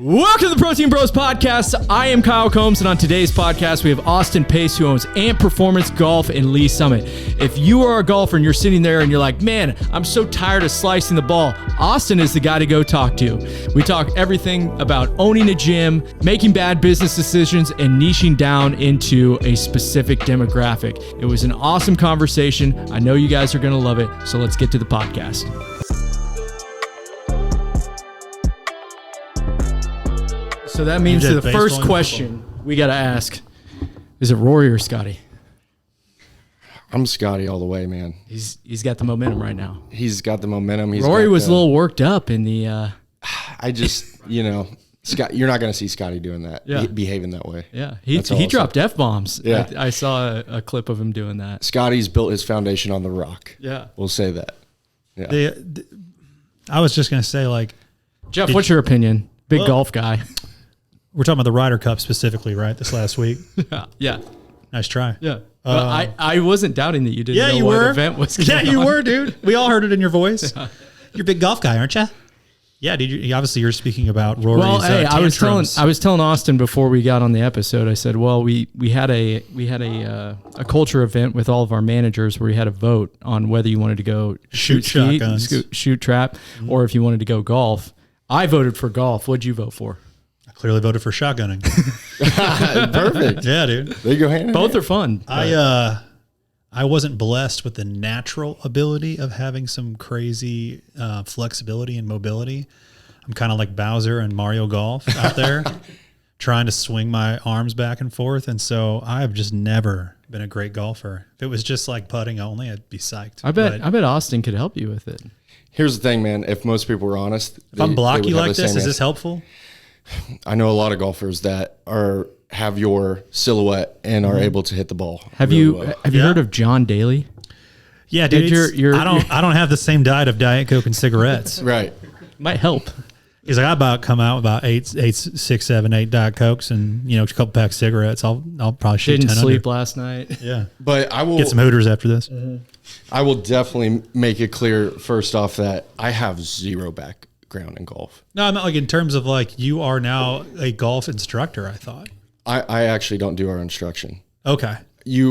Welcome to the Protein Bros Podcast. I am Kyle Combs, and on today's podcast, we have Austin Pace, who owns AMP Performance Golf in Lee Summit. If you are a golfer and you're sitting there and you're like, man, I'm so tired of slicing the ball, Austin is the guy to go talk to. We talk everything about owning a gym, making bad business decisions, and niching down into a specific demographic. It was an awesome conversation. I know you guys are going to love it, so let's get to the podcast. So that means the first question we got to ask, is it Rory or Scotty? I'm Scotty all the way, man. He's got the momentum right now. He's got the momentum. Rory was a little worked up in the... I just, Scott, you're not going to see Scotty doing that, behaving that way. Yeah, he dropped F-bombs. Yeah. I saw a clip of him doing that. Scotty's built his foundation on the rock. Yeah. We'll say that. Yeah. I was just going to say, Jeff, what's your opinion? Big golf guy. We're talking about the Ryder Cup specifically, right? This last week. Yeah. Nice try. Yeah. I wasn't doubting that you didn't know you what were. event was going on. Yeah, you were, dude. We all heard it in your voice. Yeah. You're a big golf guy, aren't you? Yeah, dude. Obviously, you're speaking about Rory's I was telling Austin before we got on the episode. I said, well, we had a culture event with all of our managers where we had a vote on whether you wanted to go shoot shotguns, shoot trap, or if you wanted to go golf. I voted for golf. What'd you vote for? Clearly voted for shotgunning. Perfect. Yeah, dude. They go hand in hand. Both are fun. I wasn't blessed with the natural ability of having some crazy flexibility and mobility. I'm kind of like Bowser and Mario Golf out there trying to swing my arms back and forth. And so I've just never been a great golfer. If it was just like putting only, I'd be psyched. I bet Austin could help you with it. Here's the thing, man. If most people were honest, if I'm blocky like this, is this helpful? I know a lot of golfers that have your silhouette and are able to hit the ball. Have you heard of John Daly? Yeah, dude. I don't have the same diet of Diet Coke and cigarettes. Right. Might help. He's like, I come out with about 6, 7, 8 Diet Cokes and a couple packs of cigarettes. I'll probably shoot 10 Didn't sleep under. last night. Yeah, but I will get some Hooters after this. Mm-hmm. I will definitely make it clear first off that I have zero background in golf. No, I meant in terms of you are now a golf instructor. I thought I actually don't do our instruction. Okay,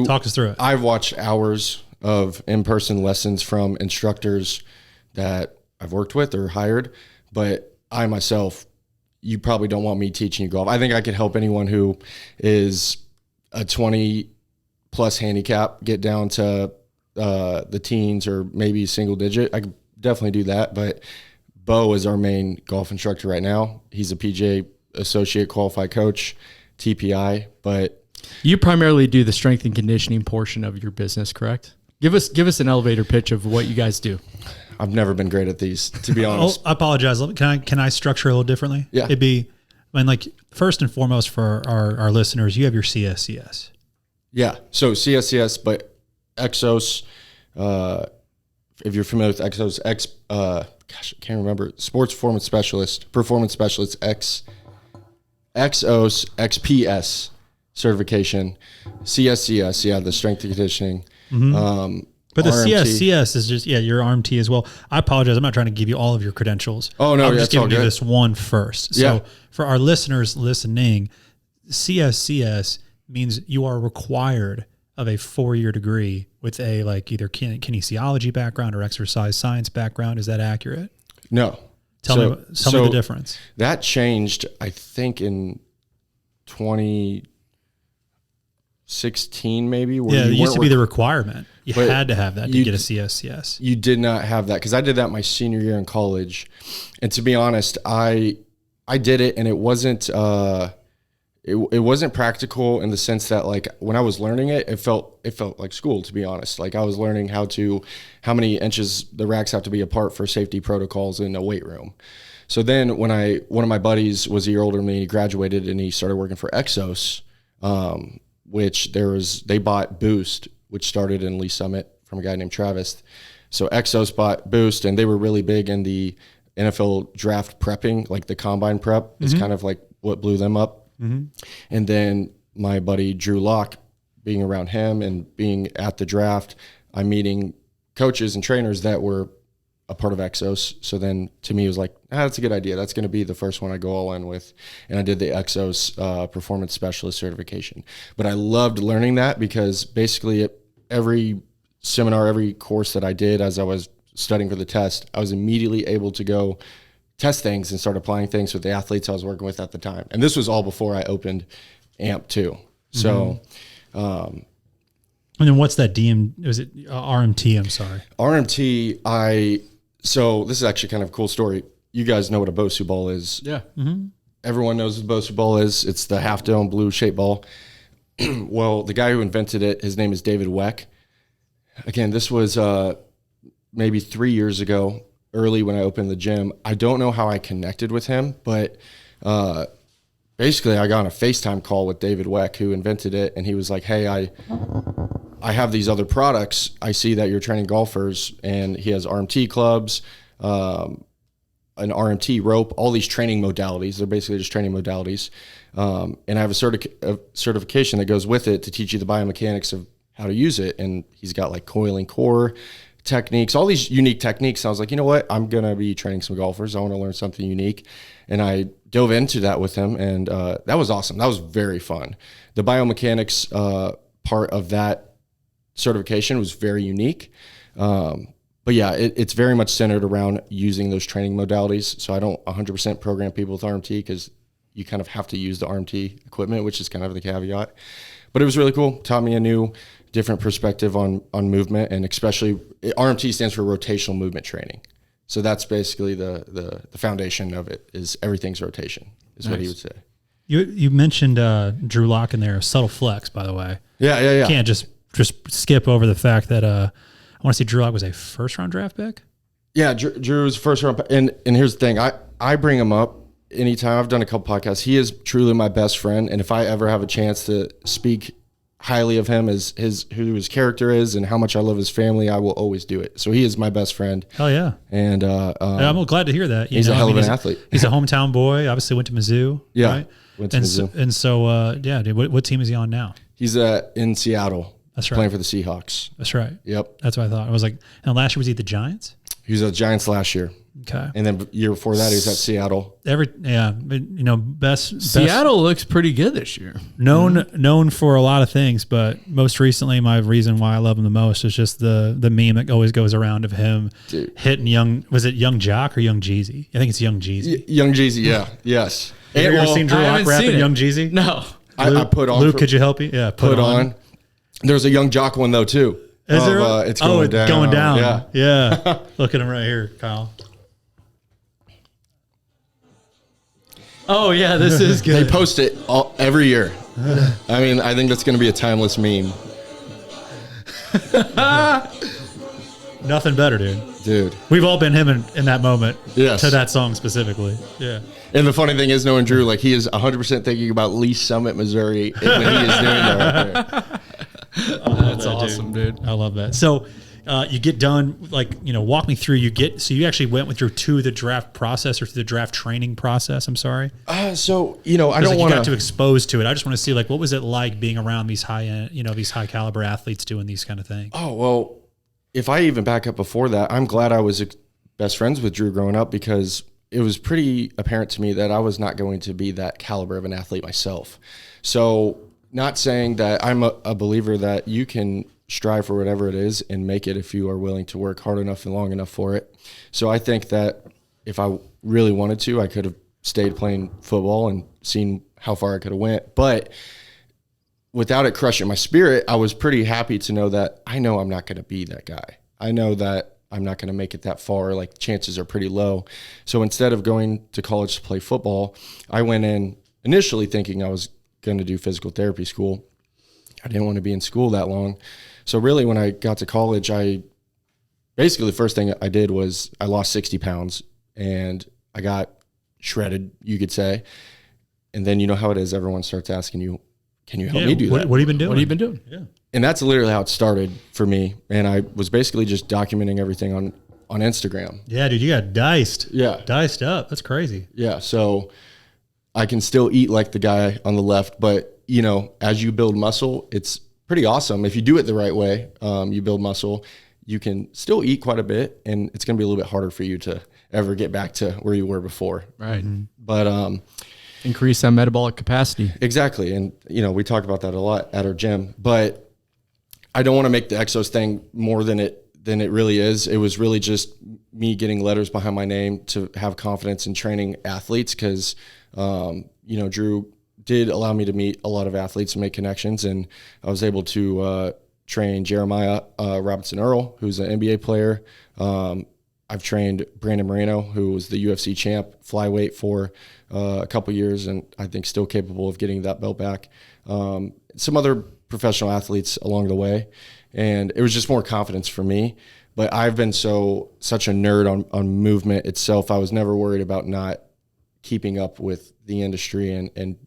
talk us through it. I've watched hours of in-person lessons from instructors that I've worked with or hired, but I myself, you probably don't want me teaching you golf. I think I could help anyone who is a 20 plus handicap get down to the teens or maybe single digit. I could definitely do that, but Bo is our main golf instructor right now. He's a PGA Associate Qualified Coach, TPI, but you primarily do the strength and conditioning portion of your business, correct? Give us an elevator pitch of what you guys do. I've never been great at these, to be honest. I apologize. Can I structure a little differently? Yeah. It'd be, first and foremost for our listeners, you have your CSCS. Yeah. So CSCS, but Exos, if you're familiar with Exos, I can't remember. Sports Performance Specialist, XOS, XPS certification, CSCS, the strength and conditioning. Mm-hmm. But the RMT. CSCS is just, your RMT as well. I apologize. I'm not trying to give you all of your credentials. Oh, no, I'm just giving you this one first. So for our listeners listening, CSCS means you are required of a 4-year degree with a either kinesiology background or exercise science background. Is that accurate? No. Tell me the difference. That changed, I think, in 2016 maybe. Where it used to be the requirement. You had to have that to get a CSCS. You did not have that because I did that my senior year in college. And to be honest, I did it and it wasn't it wasn't practical in the sense that when I was learning it, it felt like school, to be honest. I was learning how many inches the racks have to be apart for safety protocols in a weight room. So then when one of my buddies was a year older than me, he graduated and he started working for Exos, which they bought Boost, which started in Lee Summit from a guy named Travis. So Exos bought Boost and they were really big in the NFL draft prepping, the combine prep is kind of what blew them up. Mm-hmm. And then my buddy Drew Locke, being around him and being at the draft, I'm meeting coaches and trainers that were a part of Exos. So then to me, it was like, that's a good idea. That's going to be the first one I go all in with. And I did the Exos Performance Specialist certification. But I loved learning that because basically every seminar, every course that I did as I was studying for the test, I was immediately able to go test things and start applying things with the athletes I was working with at the time. And this was all before I opened AMP too. So, and then what's that was it RMT? I'm sorry. RMT, so this is actually kind of a cool story. You guys know what a Bosu ball is. Yeah. Everyone knows what a Bosu ball is. It's the half dome blue shape ball. Well, the guy who invented it, his name is David Weck. Again, this was maybe 3 years ago, early when I opened the gym. I don't know how I connected with him, but basically I got on a FaceTime call with David Weck, who invented it, and he was like, hey, I have these other products. I see that you're training golfers, and he has RMT clubs, an RMT rope, all these training modalities. They're basically just training modalities. And I have a certification that goes with it to teach you the biomechanics of how to use it. And he's got like coiling core techniques, all these unique techniques. I was like, you know what? I'm going to be training some golfers. I want to learn something unique. And I dove into that with him, and that was awesome. That was very fun. The biomechanics part of that certification was very unique. But yeah, it's very much centered around using those training modalities. So I don't 100% program people with RMT because you kind of have to use the RMT equipment, which is kind of the caveat. But it was really cool. Taught me a new, different perspective on movement, and especially RMT stands for rotational movement training. So that's basically the foundation of it, is everything's rotation, is nice. What he would say. You mentioned Drew Lock in there, subtle flex, by the way. Yeah. You can't just skip over the fact that I want to say Drew Lock was a first-round draft pick. Yeah, Drew was first round. And here's the thing. I bring him up anytime. I've done a couple podcasts. He is truly my best friend. And if I ever have a chance to speak highly of him as who his character is and how much I love his family, I will always do it. So he is my best friend. Hell yeah. And I'm glad to hear that. He's a hell of an athlete. He's a hometown boy. Obviously went to Mizzou. Yeah. Right? Went to Mizzou. So dude, what team is he on now? He's in Seattle. That's right. Playing for the Seahawks. That's right. Yep. That's what I thought. I was like, and last year was he at the Giants? He was at the Giants last year. Okay. And then year before that, he was at Seattle. Best Seattle looks pretty good this year. Known for a lot of things, but most recently, my reason why I love him the most is just the meme that always goes around of him hitting was it Young Jock or Young Jeezy? I think it's Young Jeezy. Young Jeezy, yeah. Yes. Have you ever seen Drew Lock rapping Young Jeezy? No. I put on. Luke, could you help me? Yeah, put on. There's a Young Jock one though too. Is there? It's going down. Going down. Yeah. Look at him right here, Kyle. Oh yeah, this is good. They post it every year. I mean, I think that's going to be a timeless meme. Nothing better, dude. We've all been him in that moment. Yes. To that song specifically. Yeah. And the funny thing is, knowing Drew, like he is 100% thinking about Lee Summit, Missouri when he is doing that right there. That's awesome, dude. I love that. So you get done, walk me through. So you actually went to the draft process or to the draft training process. I'm sorry. I don't want to. You got to expose to it. I just want to see what was it like being around these high end, these high caliber athletes doing these kind of things. Oh, well, if I even back up before that, I'm glad I was best friends with Drew growing up, because it was pretty apparent to me that I was not going to be that caliber of an athlete myself. So not saying that I'm a believer that you can strive for whatever it is and make it if you are willing to work hard enough and long enough for it. So I think that if I really wanted to, I could have stayed playing football and seen how far I could have went. But without it crushing my spirit, I was pretty happy to know that I know I'm not going to be that guy. I know that I'm not going to make it that far. Chances are pretty low. So instead of going to college to play football, I went in initially thinking I was going to do physical therapy school. I didn't want to be in school that long. So really when I got to college, basically the first thing I did was I lost 60 pounds and I got shredded, you could say. And then you know how it is. Everyone starts asking you, can you help me do that? What have you been doing? What have you been doing? Yeah. And that's literally how it started for me. And I was basically just documenting everything on Instagram. Yeah, dude, you got diced. Yeah. Diced up. That's crazy. Yeah. So I can still eat like the guy on the left, but as you build muscle, it's pretty awesome. If you do it the right way, you build muscle, you can still eat quite a bit, and it's going to be a little bit harder for you to ever get back to where you were before. Right. But increase that metabolic capacity. Exactly. And, we talk about that a lot at our gym, but I don't want to make the Exos thing more than it really is. It was really just me getting letters behind my name to have confidence in training athletes because, Drew did allow me to meet a lot of athletes and make connections. And I was able to train Jeremiah Robinson Earl, who's an NBA player. I've trained Brandon Moreno, who was the UFC champ flyweight for a couple years, and I think still capable of getting that belt back. Some other professional athletes along the way, and it was just more confidence for me. But I've been such a nerd on movement itself. I was never worried about not keeping up with the industry and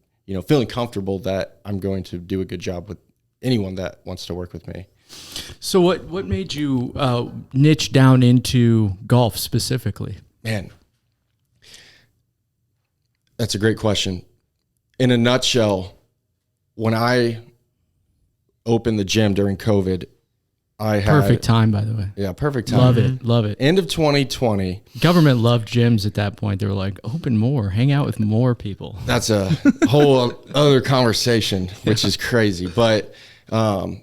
feeling comfortable that I'm going to do a good job with anyone that wants to work with me. So what made you niche down into golf specifically? Man, that's a great question. In a nutshell, when I opened the gym during COVID, I had perfect time, by the way. Yeah, perfect time. Love it. End of 2020. Government loved gyms at that point. They were like, open more, hang out with more people. That's a whole other conversation, which is crazy. But I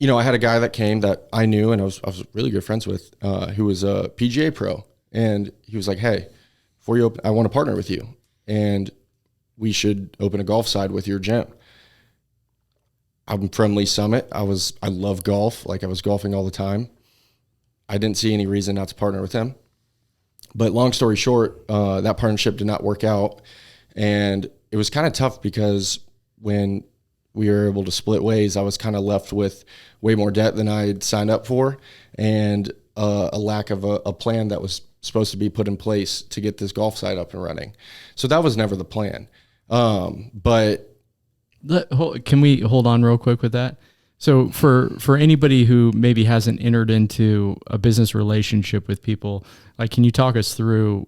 had a guy that came that I knew and I was really good friends with, who was a PGA pro. And he was like, hey, before you open, I want to partner with you. And we should open a golf side with your gym. I'm from Lee Summit. I love golf. Like I was golfing all the time. I didn't see any reason not to partner with him. But long story short, that partnership did not work out. And it was kind of tough because when we were able to split ways, I was kind of left with way more debt than I had signed up for and a lack of a plan that was supposed to be put in place to get this golf site up and running. So that was never the plan. But can we hold on real quick with that? So for anybody who maybe hasn't entered into a business relationship with people, like, can you talk us through,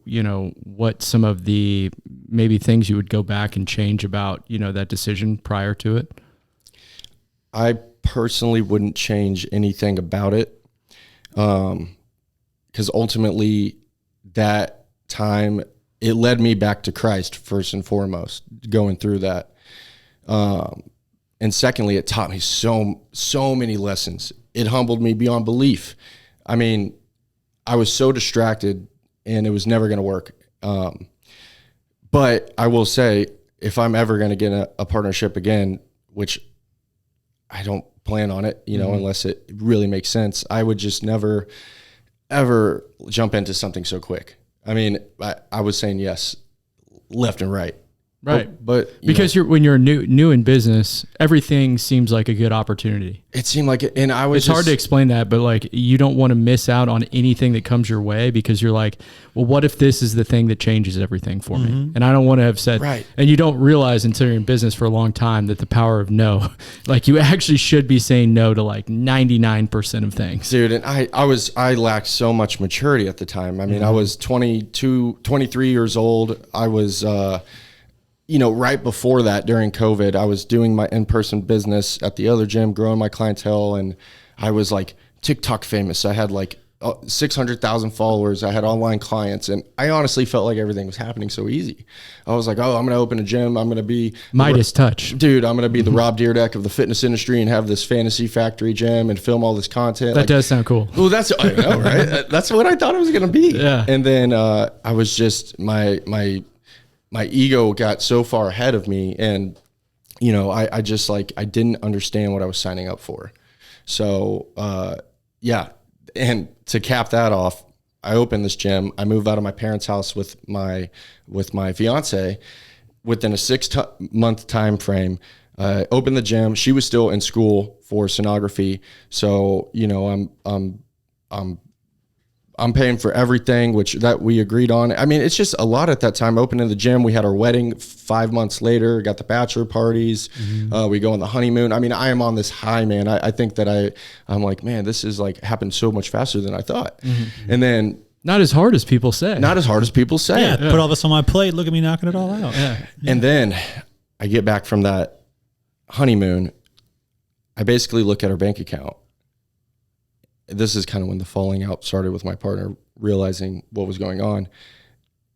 what some of the maybe things you would go back and change about, that decision prior to it? I personally wouldn't change anything about it. Because ultimately that time, it led me back to Christ first and foremost, going through that. And secondly, it taught me so many lessons. It humbled me beyond belief. I mean, I was so distracted and it was never going to work. But I will say, if I'm ever going to get a partnership again, which I don't plan on it, unless it really makes sense, I would just never, ever jump into something so quick. I mean, I was saying yes, left and right. Right. But because when you're new in business, everything seems like a good opportunity. It seemed like it. And it's hard to explain that, but like, you don't want to miss out on anything that comes your way because you're like, well, what if this is the thing that changes everything for me? And I don't want to have said, right. And you don't realize until you're in business for a long time that the power of no, like you actually should be saying no to like 99% of things. Dude. And I lacked so much maturity at the time. I mean, I was 23 years old. I was, right before that, during COVID, I was doing my in-person business at the other gym, growing my clientele, and I was like TikTok famous. I had like 600,000 followers. I had online clients, and I honestly felt like everything was happening so easy. I was like, oh, I'm going to open a gym. I'm going to be Midas touch. Dude, I'm going to be the Rob Dyrdek of the fitness industry and have this fantasy factory gym and film all this content. That does sound cool. Well, I know, right? That's what I thought it was going to be. Yeah. And then I was just, my ego got so far ahead of me, and I just I didn't understand what I was signing up for. So and to cap that off, I opened this gym. I moved out of my parents' house with my fiance within a 6-month time frame. Opened the gym. She was still in school for sonography, so I'm paying for everything, that we agreed on. I mean, it's just a lot at that time. Opening the gym, we had our wedding 5 months later, got the bachelor parties. We go on the honeymoon. I mean, I am on this high, man. I think that I'm like, man, this is happened so much faster than I thought. And then not as hard as people say. Yeah, put all this on my plate. Look at me knocking it all out. Yeah. And then I get back from that honeymoon. I basically look at our bank account, this is kind of when the falling out started with my partner, realizing what was going on.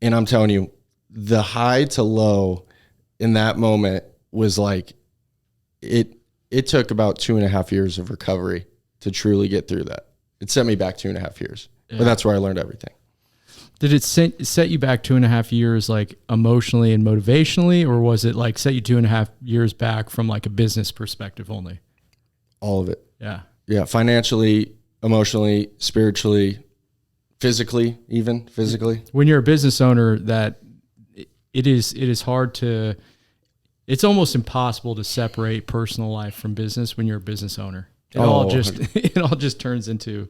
And I'm telling you, the high to low in that moment was like, it took about 2.5 years of recovery to truly get through that. It set me back 2.5 years, but that's where I learned everything. Did it set you back 2.5 years, like emotionally and motivationally, or was it like set you 2.5 years back from like a business perspective only? All of it. Yeah. Yeah. Financially, emotionally, spiritually, physically, even physically. When you're a business owner, that it is hard to, it's almost impossible to separate personal life from business when you're a business owner. It all just turns into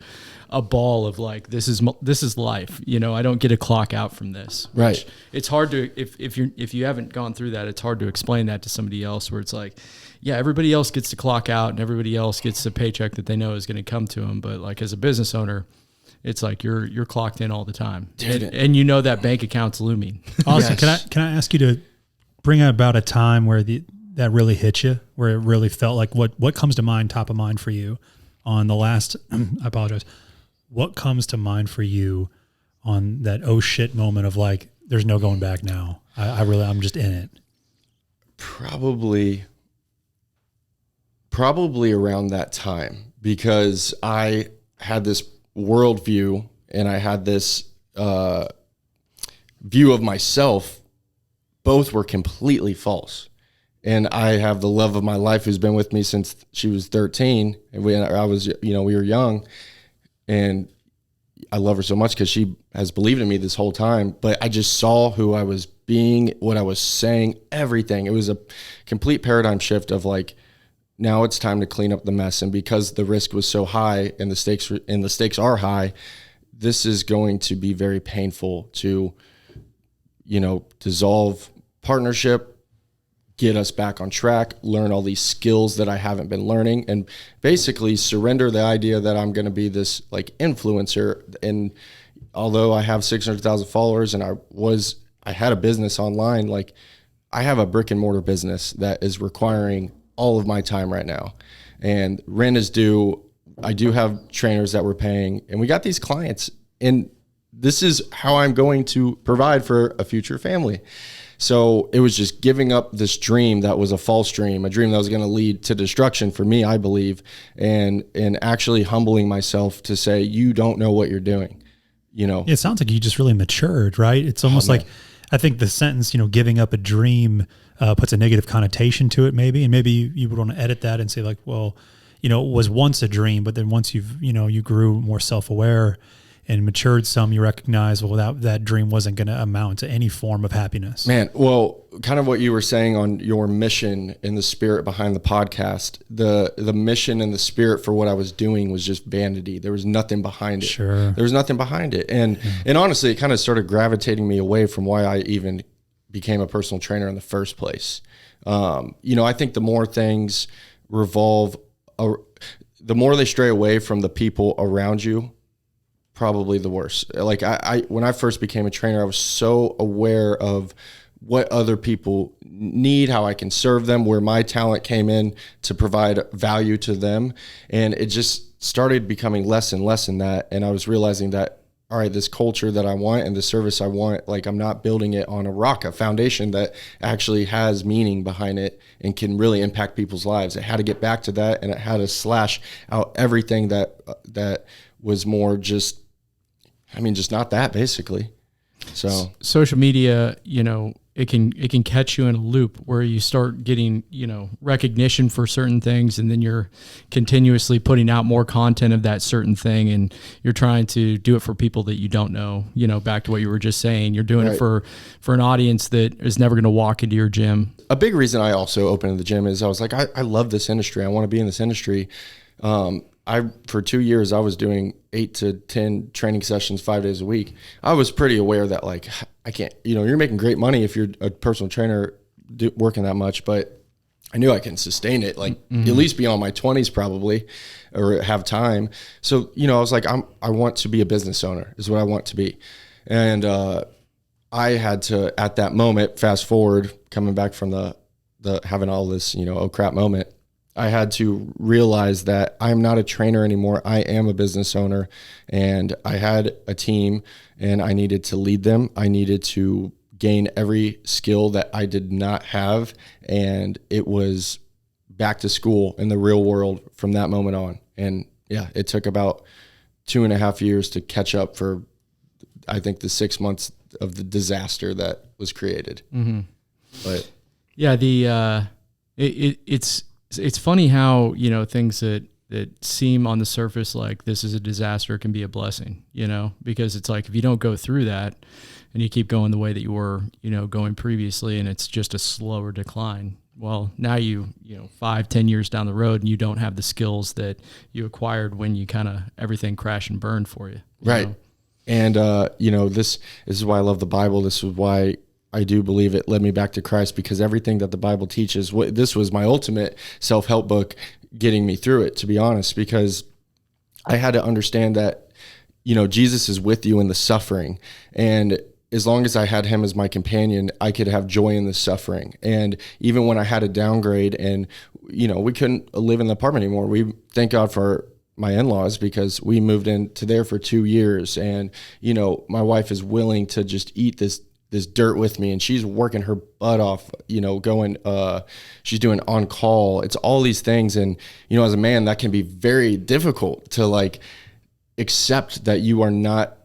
a ball of like, this is life. You know, I don't get a clock out from this. Right. It's hard to, if you haven't gone through that, it's hard to explain that to somebody else, where it's like, yeah, everybody else gets to clock out and everybody else gets a paycheck that they know is going to come to them. But like as a business owner, it's like you're clocked in all the time. And you know that bank account's looming. Awesome. Yes. Can I ask you to bring about a time where that really hit you, where it really felt like what comes to mind, top of mind for you on the last, I apologize. What comes to mind for you on that oh shit moment of like, there's no going back now. I'm just in it. Probably around that time, because I had this worldview and I had this view of myself. Both were completely false. And I have the love of my life who's been with me since she was 13. And we were young, and I love her so much because she has believed in me this whole time. But I just saw who I was being, what I was saying, everything. It was a complete paradigm shift of like, now it's time to clean up the mess. And because the risk was so high and the stakes are high, this is going to be very painful to, dissolve partnership, get us back on track, learn all these skills that I haven't been learning, and basically surrender the idea that I'm going to be this like influencer. And although I have 600,000 followers and I had a business online, like I have a brick and mortar business that is requiring all of my time right now, and rent is due. I do have trainers that we're paying, and we got these clients, and this is how I'm going to provide for a future family. So it was just giving up this dream that was a false dream, a dream that was going to lead to destruction for me, I believe, and actually humbling myself to say, you don't know what you're doing. It sounds like you just really matured, right? It's almost like, I think the sentence, giving up a dream puts a negative connotation to it maybe. And maybe you would want to edit that and say like, well, it was once a dream, but then once you grew more self-aware and matured some, you recognize, well, that dream wasn't going to amount to any form of happiness. Man, well, kind of what you were saying on your mission and the spirit behind the podcast, the mission and the spirit for what I was doing was just vanity. There was nothing behind it. Sure. There was nothing behind it. And honestly, it kind of started gravitating me away from why I even became a personal trainer in the first place. I think the more things the more they stray away from the people around you, probably the worse. Like I when I first became a trainer, I was so aware of what other people need, how I can serve them, where my talent came in to provide value to them. And it just started becoming less and less in that. And I was realizing that, all right, this culture that I want and the service I want, like I'm not building it on a foundation that actually has meaning behind it and can really impact people's lives. I had to get back to that, and it had to slash out everything that was more just not that, basically. So social media, it can catch you in a loop where you start getting, recognition for certain things, and then you're continuously putting out more content of that certain thing, and you're trying to do it for people that you don't know. Back to what you were just saying, you're doing it for an audience that is never going to walk into your gym. A big reason I also opened the gym is I was like, I love this industry. I want to be in this industry. For 2 years, I was doing 8 to 10 training sessions 5 days a week. I was pretty aware that like, I can't, you're making great money if you're a personal trainer working that much, but I knew I can sustain it, like at least beyond my 20s probably, or have time. So, I was like, I want to be a business owner is what I want to be. And, I had to, at that moment, fast forward, coming back from the having all this, oh crap moment, I had to realize that I'm not a trainer anymore. I am a business owner, and I had a team, and I needed to lead them. I needed to gain every skill that I did not have, and it was back to school in the real world from that moment on. And yeah, it took about 2.5 years to catch up for, I think, the 6 months of the disaster that was created. Mm-hmm. But yeah, it's funny how, things that seem on the surface like this is a disaster can be a blessing, because it's like, if you don't go through that and you keep going the way that you were, going previously, and it's just a slower decline. Well, now 5-10 years down the road, and you don't have the skills that you acquired when you kind of everything crashed and burned for you. Right. And, this is why I love the Bible. This is why I do believe it led me back to Christ, because everything that the Bible teaches, this was my ultimate self-help book getting me through it, to be honest, because I had to understand that, Jesus is with you in the suffering. And as long as I had him as my companion, I could have joy in the suffering. And even when I had a downgrade and, we couldn't live in the apartment anymore, we thank God for my in-laws, because we moved into there for 2 years. And, my wife is willing to just eat this dirt with me, and she's working her butt off, she's doing on call. It's all these things. And, as a man, that can be very difficult to accept that you are not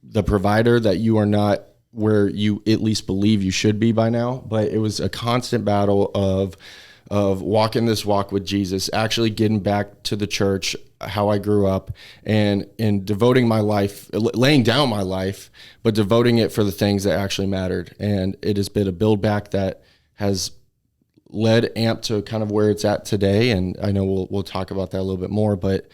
the provider, that you are not where you at least believe you should be by now. But it was a constant battle of walking this walk with Jesus, actually getting back to the church, how I grew up, and devoting my life, laying down my life, but devoting it for the things that actually mattered. And it has been a build back that has led AMP to kind of where it's at today. And I know we'll talk about that a little bit more, but,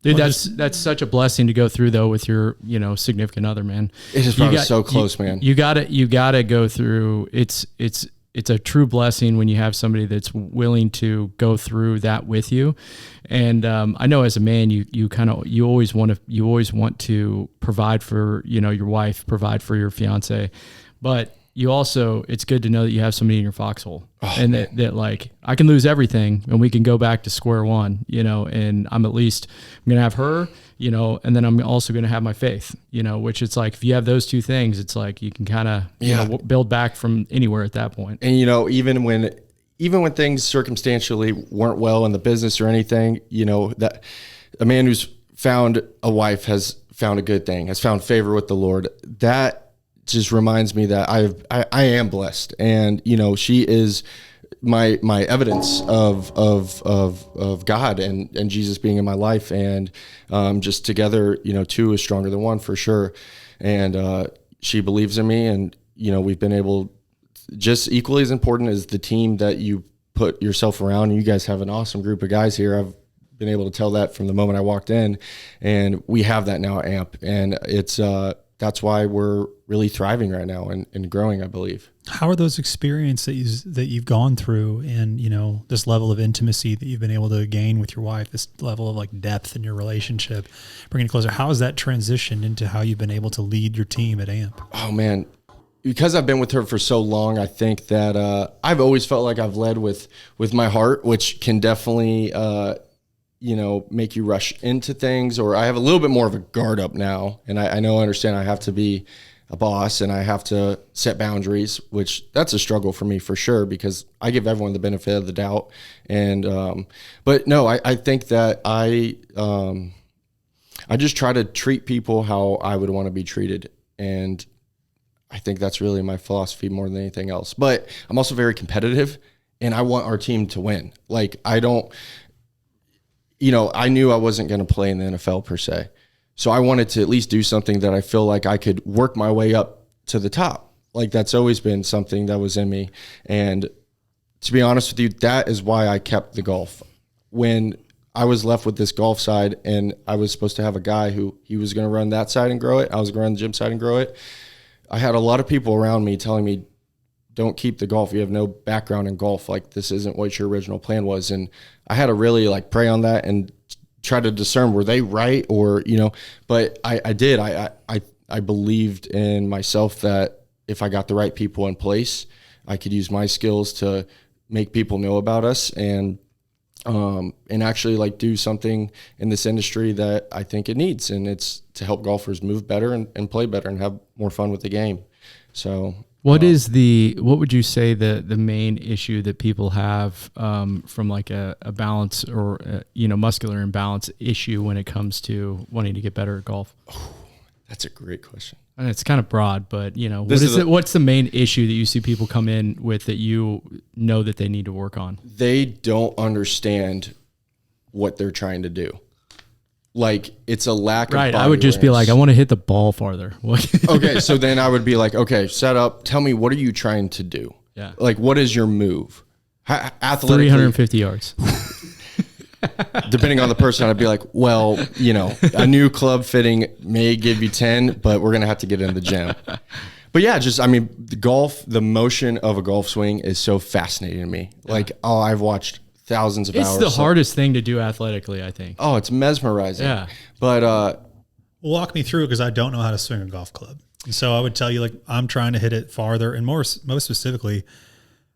dude, that's such a blessing to go through, though, with your, significant other, man. It is probably so close, man. You gotta go through. It's a true blessing when you have somebody that's willing to go through that with you. And I know as a man, you always want to provide for, your wife, provide for your fiance, but you also, it's good to know that you have somebody in your foxhole, and that like, I can lose everything and we can go back to square one, and I'm going to have her, and then I'm also going to have my faith, which it's like, if you have those two things, it's like, you can kind of build back from anywhere at that point. And, even when things circumstantially weren't well in the business or anything, that a man who's found a wife has found a good thing, has found favor with the Lord. That just reminds me that I am blessed, and she is my evidence of God and Jesus being in my life, and just together, two is stronger than one for sure. And she believes in me, and we've been able, just equally as important as the team that you put yourself around. You guys have an awesome group of guys here. I've been able to tell that from the moment I walked in, and we have that now at AMP, and it's that's why we're really thriving right now and growing, I believe. How are those experiences that you've gone through, and this level of intimacy that you've been able to gain with your wife, this level of depth in your relationship, bringing it closer? How has that transitioned into how you've been able to lead your team at AMP? Oh man, because I've been with her for so long, I think that I've always felt like I've led with my heart, which can definitely make you rush into things, or I have a little bit more of a guard up now. And I understand I have to be a boss and I have to set boundaries, which that's a struggle for me for sure, because I give everyone the benefit of the doubt. And, but no, I think that I just try to treat people how I would want to be treated. And I think that's really my philosophy more than anything else. But I'm also very competitive, and I want our team to win. I knew I wasn't going to play in the NFL per se. So I wanted to at least do something that I feel like I could work my way up to the top. That's always been something that was in me. And to be honest with you, that is why I kept the golf. When I was left with this golf side, and I was supposed to have a guy who he was going to run that side and grow it, I was going to run the gym side and grow it. I had a lot of people around me telling me, don't keep the golf. You have no background in golf. This isn't what your original plan was. And I had to really pray on that and try to discern, were they right? Or, but I did. I believed in myself that if I got the right people in place, I could use my skills to make people know about us and actually like do something in this industry that I think it needs. And it's to help golfers move better and play better and have more fun with the game. So what would you say the main issue that people have from like a balance or muscular imbalance issue when it comes to wanting to get better at golf? That's a great question. And it's kind of broad, but what's the main issue that you see people come in with that you know that they need to work on? They don't understand what they're trying to do. Like, it's a lack of body I would just be like, I want to hit the ball farther. Okay, so then I would be like, okay, set up. Tell me, what are you trying to do? Yeah. Like, what is your move? Athletically, 350 yards. Depending on the person, I'd be like, well, a new club fitting may give you 10, but we're going to have to get in the gym. But yeah, the motion of a golf swing is so fascinating to me. Yeah. Like, I've watched thousands of hours. It's the hardest thing to do athletically, I think. Oh, it's mesmerizing. Yeah. But walk me through, because I don't know how to swing a golf club. And so I would tell you, like, I'm trying to hit it farther, and most specifically,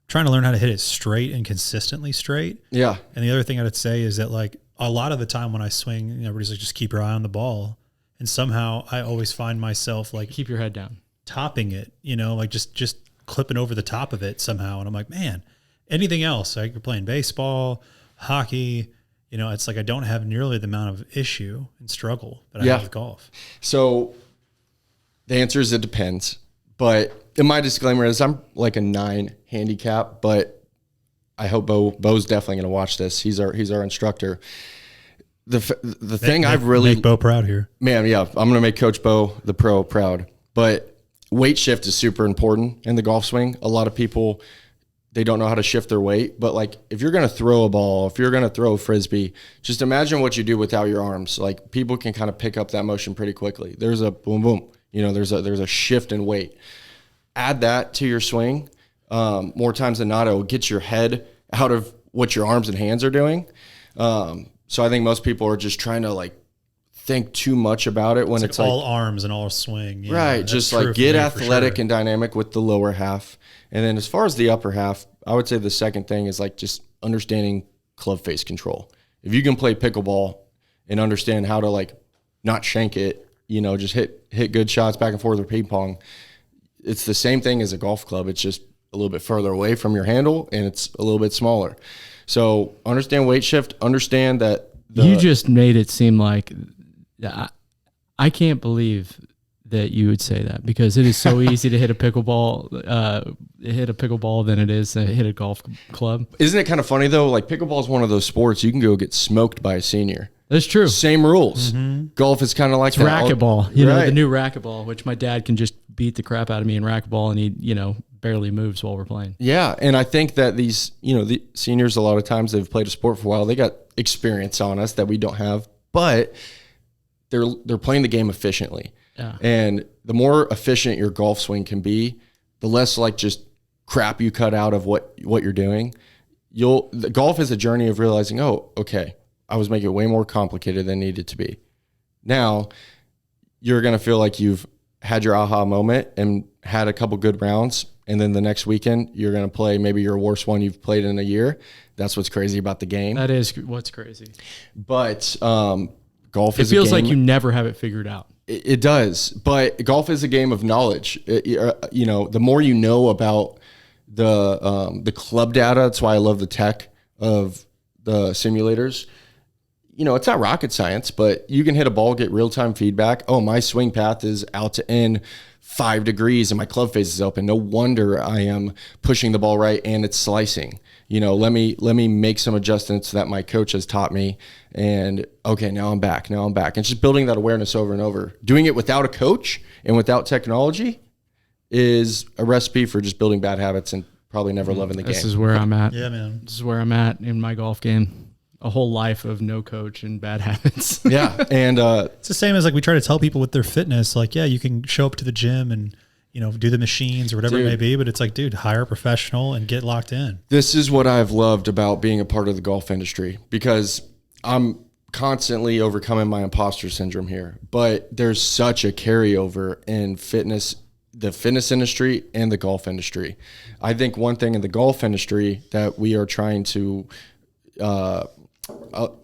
trying to learn how to hit it straight and consistently straight. Yeah. And the other thing I would say is that, like, a lot of the time when I swing, everybody's like, just keep your eye on the ball. And somehow I always find myself like, keep your head down, topping it, like just clipping over the top of it somehow. And I'm like, man, anything else, like you're playing baseball, hockey, it's like I don't have nearly the amount of issue and struggle that I have with golf. So the answer is it depends. But my disclaimer is I'm like a 9 handicap, but I hope Bo's definitely going to watch this. He's our instructor. The thing I've really make Bo proud here, man. Yeah, I'm going to make Coach Bo, the pro, proud. But weight shift is super important in the golf swing. A lot of people, they don't know how to shift their weight. But like, if you're going to throw a ball, if you're going to throw a Frisbee, just imagine what you do without your arms. Like, people can kind of pick up that motion pretty quickly. There's a boom, boom. There's a shift in weight. Add that to your swing. More times than not, it will get your head out of what your arms and hands are doing. So I think most people are just trying to like think too much about it when it's like all arms and all swing. Yeah, right. Just like get athletic and dynamic with the lower half. And then as far as the upper half, I would say the second thing is like just understanding club face control. If you can play pickleball and understand how to like not shank it, just hit good shots back and forth or ping pong, it's the same thing as a golf club. It's just a little bit further away from your handle and it's a little bit smaller. So understand weight shift, understand that you just made it seem like I can't believe that you would say that, because it is so easy to hit a pickleball than it is to hit a golf club. Isn't it kind of funny though? Like, pickleball is one of those sports you can go get smoked by a senior. That's true. Same rules. Mm-hmm. Golf is kind of like racquetball. The new racquetball, which my dad can just beat the crap out of me in racquetball, and he barely moves while we're playing. Yeah, and I think that these the seniors, a lot of times they've played a sport for a while. They got experience on us that we don't have, but they're playing the game efficiently. Yeah. And the more efficient your golf swing can be, the less like just crap you cut out of what you're doing. The golf is a journey of realizing, oh, okay, I was making it way more complicated than it needed to be. Now you're going to feel like you've had your aha moment and had a couple good rounds. And then the next weekend you're going to play maybe your worst one you've played in a year. That's what's crazy about the game. That is what's crazy. But golf is it feels like you never have it figured out. It does. But golf is a game of knowledge. The more you know about the club data, that's why I love the tech of the simulators. It's not rocket science, but you can hit a ball, get real-time feedback. Oh, my swing path is out to in 5 degrees and my club face is open. No wonder I am pushing the ball right and it's slicing. Let me make some adjustments that my coach has taught me. And okay, now I'm back. And just building that awareness over and over. Doing it without a coach and without technology is a recipe for just building bad habits and probably never loving the game. This is where I'm at. Yeah, man. This is where I'm at in my golf game. A whole life of no coach and bad habits. Yeah. And it's the same as like we try to tell people with their fitness, like, yeah, you can show up to the gym and, do the machines or whatever it may be. But it's like, dude, hire a professional and get locked in. This is what I've loved about being a part of the golf industry, because I'm constantly overcoming my imposter syndrome here. But there's such a carryover in fitness the fitness industry and the golf industry. I think one thing in the golf industry that we are trying to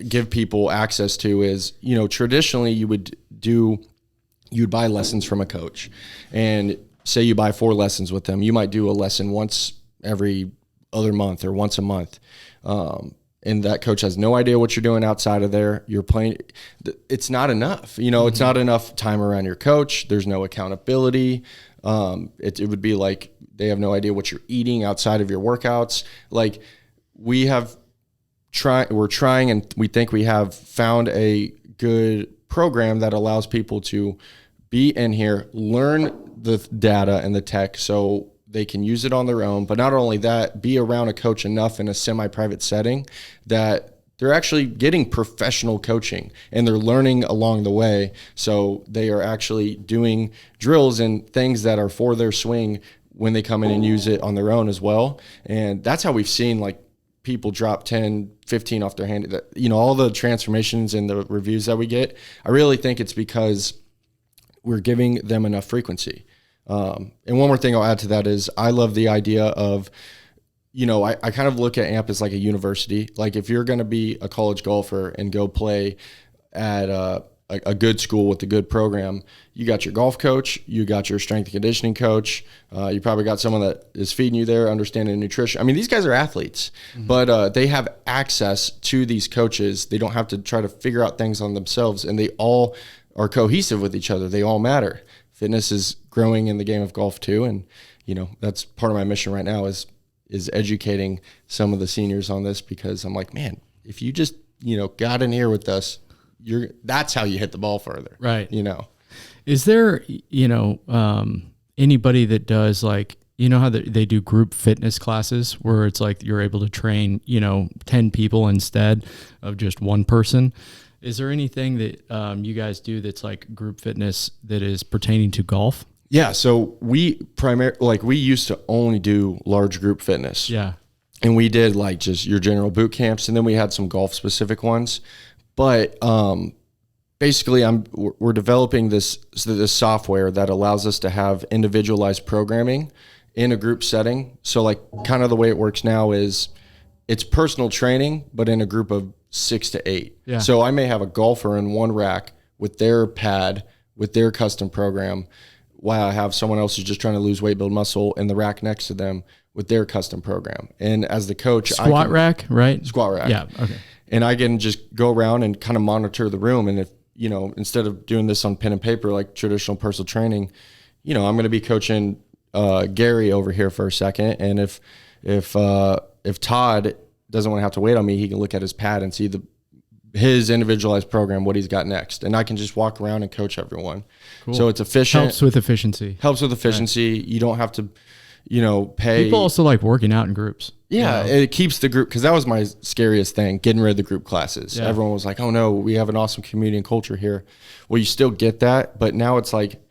give people access to is, traditionally you'd buy lessons from a coach, and say you buy 4 lessons with them. You might do a lesson once every other month or once a month. And that coach has no idea what you're doing outside of there. You're playing. It's not enough. It's not enough time around your coach. There's no accountability. It would be like they have no idea what you're eating outside of your workouts. Like we're trying, and we think we have found a good program that allows people to be in here, learn the data and the tech so they can use it on their own. But not only that, be around a coach enough in a semi-private setting that they're actually getting professional coaching and they're learning along the way. So they are actually doing drills and things that are for their swing when they come in and use it on their own as well. And that's how we've seen like people drop 10, 15 off their hand. All the transformations and the reviews that we get, I really think it's because we're giving them enough frequency. And one more thing I'll add to that is I love the idea of, I kind of look at AMP as like a university. Like if you're going to be a college golfer and go play at a good school with a good program, you got your golf coach, you got your strength and conditioning coach, you probably got someone that is feeding you there, understanding nutrition. I mean, these guys are athletes, but they have access to these coaches. They don't have to try to figure out things on themselves, and they all are cohesive with each other. They all matter. Fitness is growing in the game of golf too, and that's part of my mission right now is educating some of the seniors on this, because I'm like, man, if you just got in here with us, that's how you hit the ball further, right? Is there anybody that does like how they do group fitness classes where it's like you're able to train 10 people instead of just one person? Is there anything that you guys do that's like group fitness that is pertaining to golf? Yeah. So we used to only do large group fitness. Yeah. And we did like just your general boot camps, and then we had some golf specific ones. But basically we're developing this software that allows us to have individualized programming in a group setting. So like kind of the way it works now is it's personal training, but in a group of 6 to 8. Yeah. So I may have a golfer in one rack with their pad, with their custom program, while I have someone else who's just trying to lose weight, build muscle in the rack next to them with their custom program. And as the coach, squat rack, right? Squat rack. Yeah. Okay. And I can just go around and kind of monitor the room. And if, instead of doing this on pen and paper, like traditional personal training, I'm going to be coaching Gary over here for a second. And if Todd doesn't want to have to wait on me, he can look at his pad and see his individualized program, what he's got next. And I can just walk around and coach everyone. Cool. So it's efficient. Helps with efficiency. Right. You don't have to, pay. People also like working out in groups. Yeah. It keeps the group, because that was my scariest thing, getting rid of the group classes. Yeah. Everyone was like, oh no, we have an awesome community and culture here. Well, you still get that, but now it's like,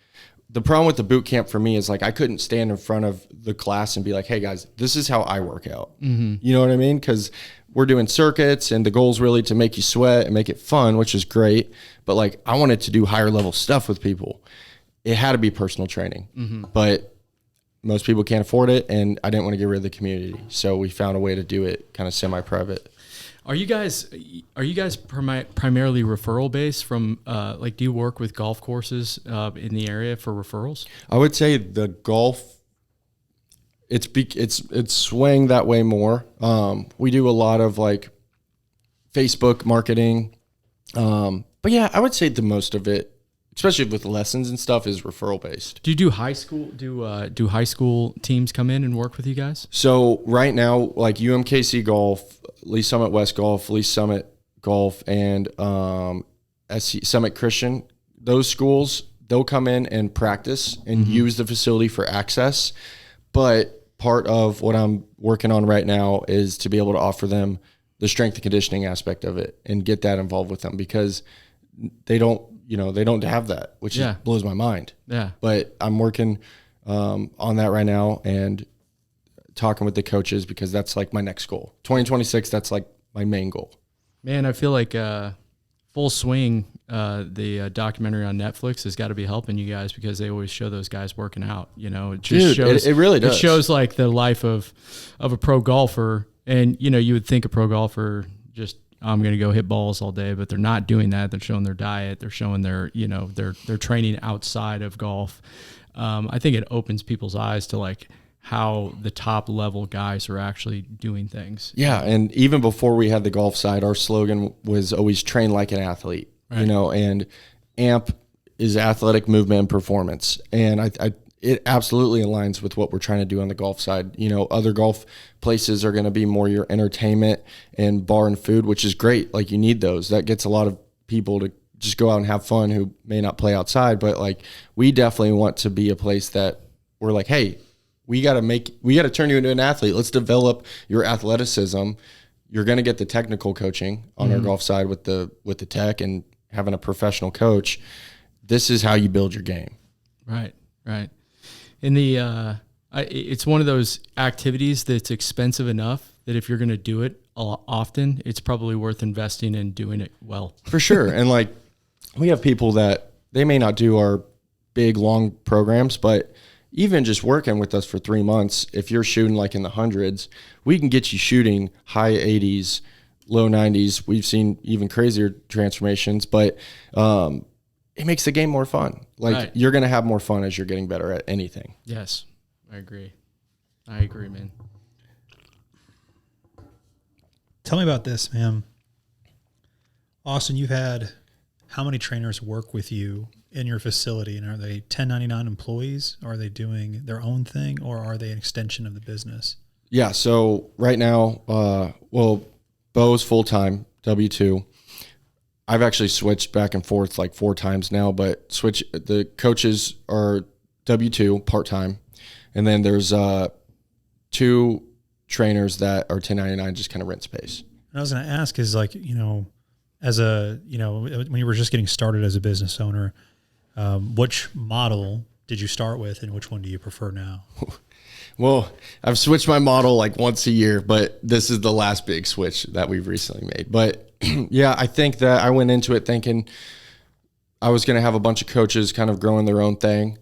the problem with the boot camp for me is like I couldn't stand in front of the class and be like, hey guys, this is how I work out. Mm-hmm. You know what I mean? Because we're doing circuits and the goal is really to make you sweat and make it fun, which is great. But like I wanted to do higher level stuff with people. It had to be personal training, but most people can't afford it. And I didn't want to get rid of the community. So we found a way to do it kind of semi-private. Are you guys primarily referral based from do you work with golf courses in the area for referrals? I would say the golf, it's swaying that way more. We do a lot of like Facebook marketing. But yeah, I would say the most of it, especially with lessons and stuff, is referral based. Do you do high school? Do high school teams come in and work with you guys? So right now, like UMKC Golf, Lee Summit West Golf, Lee Summit Golf, and Summit Christian, those schools, they'll come in and practice and use the facility for access. But part of what I'm working on right now is to be able to offer them the strength and conditioning aspect of it and get that involved with them, because they don't have that, which blows my mind. Yeah. But I'm working on that right now and talking with the coaches, because that's like my next goal. 2026, that's like my main goal. Man, I feel like Full Swing, the documentary on Netflix, has got to be helping you guys, because they always show those guys working out. You know, it just shows. It really does. It shows like the life of a pro golfer, and you know, you would think a pro golfer just, I'm going to go hit balls all day, but they're not doing that. They're showing their diet. They're showing their, you know, their training outside of golf. I think it opens people's eyes to like how the top level guys are actually doing things. Yeah. And even before we had the golf side, our slogan was always train like an athlete, right. You know, and AMP is athletic movement and performance. And it absolutely aligns with what we're trying to do on the golf side. You know, other golf places are going to be more your entertainment and bar and food, which is great. Like, you need those. That gets a lot of people to just go out and have fun who may not play outside. But like, we definitely want to be a place that we're like, hey, we got to turn you into an athlete. Let's develop your athleticism. You're going to get the technical coaching on our golf side with the tech and having a professional coach. This is how you build your game. Right. Right. In the, it's one of those activities that's expensive enough that if you're going to do it often, it's probably worth investing in doing it well. For sure. And like, we have people that they may not do our big, long programs, but even just working with us for 3 months, if you're shooting like in the hundreds, we can get you shooting high 80s, low 90s. We've seen even crazier transformations, but, it makes the game more fun. Like, right. You're going to have more fun as you're getting better at anything. Yes, I agree. I agree, man. Tell me about this, man. Austin, you've had how many trainers work with you in your facility? And are they 1099 employees? Or are they doing their own thing? Or are they an extension of the business? Yeah, so right now, Bo's full-time, W-2. I've actually switched back and forth like 4 times now, but the coaches are W-2 part-time. And then there's 2 trainers that are 1099, just kind of rent space. And I was going to ask is like, you know, when you were just getting started as a business owner, which model did you start with and which one do you prefer now? Well, I've switched my model like once a year, but this is the last big switch that we've recently made. But yeah, I think that I went into it thinking I was going to have a bunch of coaches kind of growing their own thing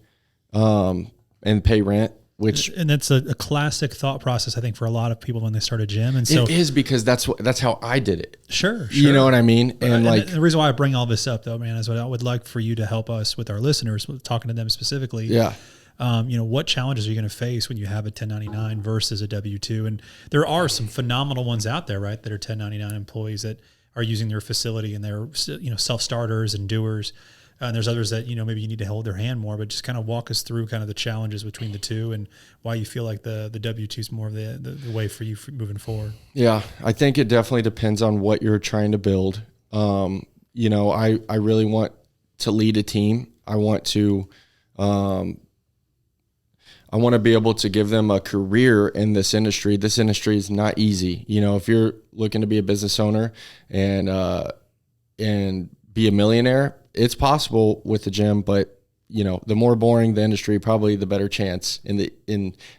and pay rent. And that's a classic thought process, I think, for a lot of people when they start a gym. And so it is, because that's how I did it. Sure. You know what I mean? And the reason why I bring all this up, though, man, is what I would like for you to help us with our listeners, talking to them specifically. Yeah. You know, what challenges are you going to face when you have a 1099 versus a W-2? And there are some phenomenal ones out there, right, that are 1099 employees that are using their facility and they're, you know, self-starters and doers. And there's others that, you know, maybe you need to hold their hand more, but just kind of walk us through kind of the challenges between the two and why you feel like the W-2 is more of the way for you moving forward. Yeah, I think it definitely depends on what you're trying to build. You know, I really want to lead a team. I want to be able to give them a career in this industry. This industry is not easy. You know, if you're looking to be a business owner and be a millionaire, it's possible with the gym, but you know, the more boring the industry, probably the better chance I'm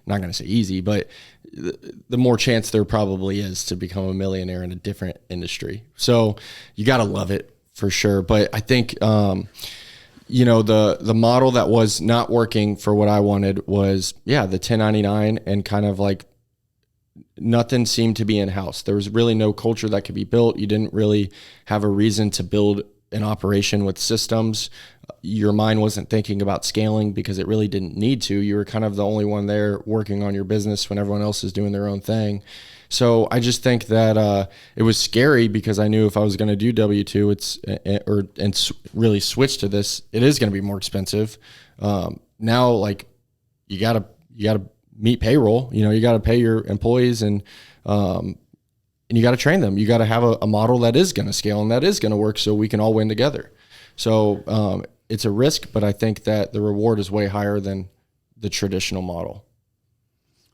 not going to say easy, but the more chance there probably is to become a millionaire in a different industry. So you got to love it for sure. But I think, you know, the model that was not working for what I wanted was, the 1099, and kind of like nothing seemed to be in-house. There was really no culture that could be built. You didn't really have a reason to build an operation with systems. Your mind wasn't thinking about scaling because it really didn't need to. You were kind of the only one there working on your business when everyone else is doing their own thing. So I just think that it was scary, because I knew if I was going to do W-2 and really switch to this, it is going to be more expensive. Now, like, you gotta meet payroll. You know, you gotta pay your employees and you gotta train them. You gotta have a model that is going to scale and that is going to work, so we can all win together. So it's a risk, but I think that the reward is way higher than the traditional model.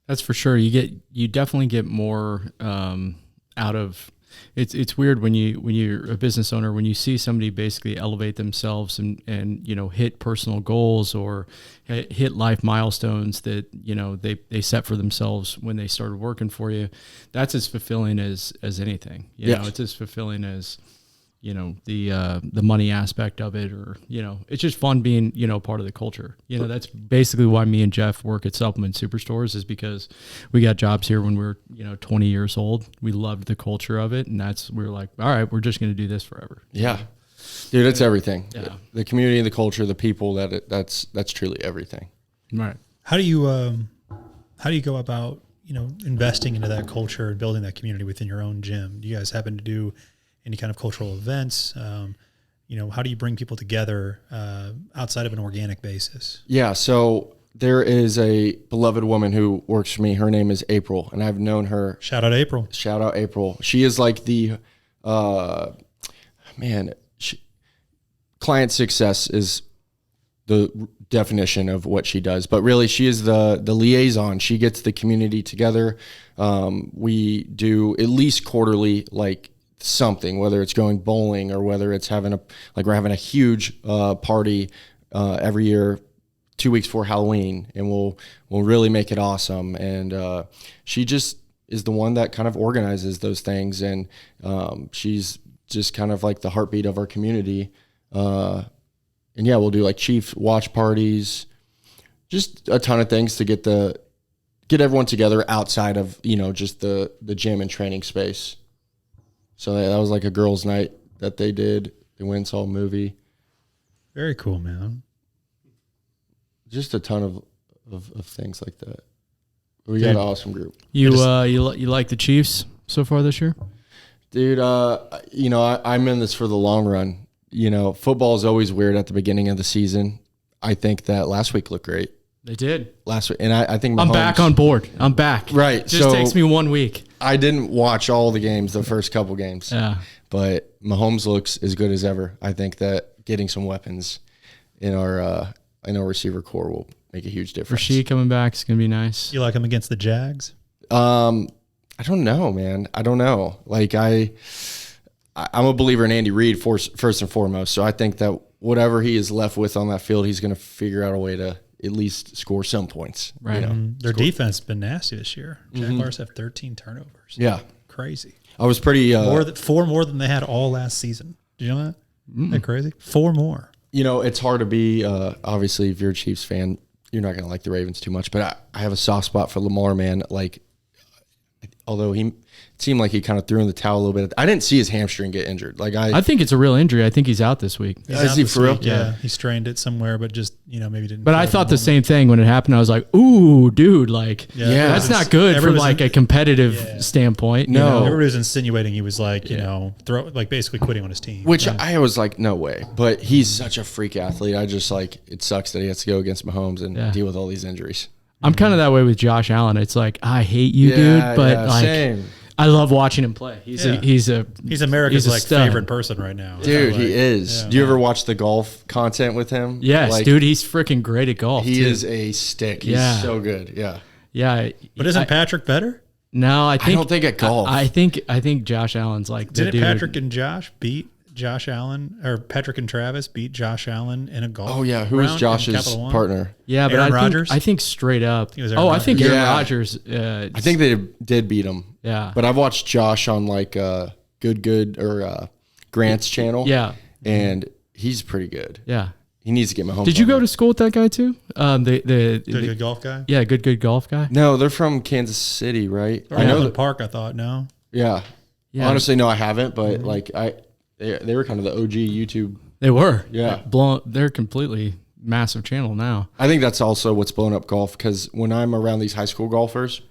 That's for sure. You definitely get more out of it's weird when you're a business owner, when you see somebody basically elevate themselves and you know, hit personal goals or hit life milestones that, you know, they set for themselves when they started working for you. That's as fulfilling as anything. You know, it's as fulfilling as, the money aspect of it, or, it's just fun being, part of the culture. That's basically why me and Jeff work at Supplement Superstores, is because we got jobs here when we were, 20 years old. We loved the culture of it. And we were like, all right, we're just going to do this forever. Yeah. Dude, it's everything. Yeah. The community, the culture, the people, that's truly everything. Right. How do you go about, investing into that culture and building that community within your own gym? Do you guys happen to do any kind of cultural events? How do you bring people together outside of an organic basis? Yeah. So there is a beloved woman who works for me. Her name is April, and I've known her. Shout out April. Shout out April. She is like the, client success is the definition of what she does, but really she is the liaison. She gets the community together. We do at least quarterly, like something, whether it's going bowling or whether it's we're having a huge party every year, 2 weeks before Halloween, and we'll really make it awesome. And she just is the one that kind of organizes those things, and she's just kind of like the heartbeat of our community. And yeah, we'll do like chief watch parties, just a ton of things to get everyone together outside of, just the gym and training space. So that was like a girls' night that they did. They went and saw a movie. Very cool, man. Just a ton of things like that. We got an awesome group. You like the Chiefs so far this year? Dude, I'm in this for the long run. Football is always weird at the beginning of the season. I think that last week looked great. They did. Last week. And I think I'm back on board. I'm back. Right. It just takes me 1 week. I didn't watch all the games, the first couple games. Yeah. But Mahomes looks as good as ever. I think that getting some weapons in our receiver core will make a huge difference. Rasheed coming back is going to be nice. You like him against the Jags? I don't know, man. I don't know. Like I'm a believer in Andy Reid first and foremost. So I think that whatever he is left with on that field, he's going to figure out a way to at least score some points. Right. Their defense has been nasty this year. Jaguars have 13 turnovers. Yeah. Crazy. I was pretty... four more than they had all last season. Did you know that? Isn't that crazy? 4 more. It's hard to be... obviously, if you're a Chiefs fan, you're not going to like the Ravens too much. But I have a soft spot for Lamar, man. Like, although it seemed like he kind of threw in the towel a little bit. I didn't see his hamstring get injured. Like I think it's a real injury. I think he's out this week. Is he for real? Yeah, he strained it somewhere, but just maybe didn't. But I thought the same thing when it happened. I was like, "Ooh, dude, like that's not good from like a competitive standpoint." No, everybody was insinuating he was like basically quitting on his team. Which I was like, no way. But he's such a freak athlete. I just it sucks that he has to go against Mahomes and deal with all these injuries. I'm kind of that way with Josh Allen. It's like, I hate you, dude, but same. I love watching him play. He's America's favorite person right now. Dude, he is. Do you ever watch the golf content with him? Yes, dude, he's freaking great at golf. He is a stick. He's so good. Yeah. Yeah. But isn't Patrick better? No, I don't think at golf. I think Josh Allen's like the dude. Didn't Patrick and Josh beat Josh Allen, or Patrick and Travis beat Josh Allen in a golf? Oh yeah, who was Josh's partner? Yeah, but Aaron Rodgers? I think straight up. I think Aaron Rodgers. I think they did beat him. Yeah, but I've watched Josh on like Good or Grant's channel. Yeah, and he's pretty good. Yeah, he needs to get Mahomes. Did you go to school with that guy too? The good golf guy. Yeah, good golf guy. No, they're from Kansas City, right? I know the park. I thought no. Yeah. Honestly, no, I haven't. But They were kind of the OG YouTube. They were. Yeah. They're completely massive channel now. I think that's also what's blown up golf, because when I'm around these high school golfers,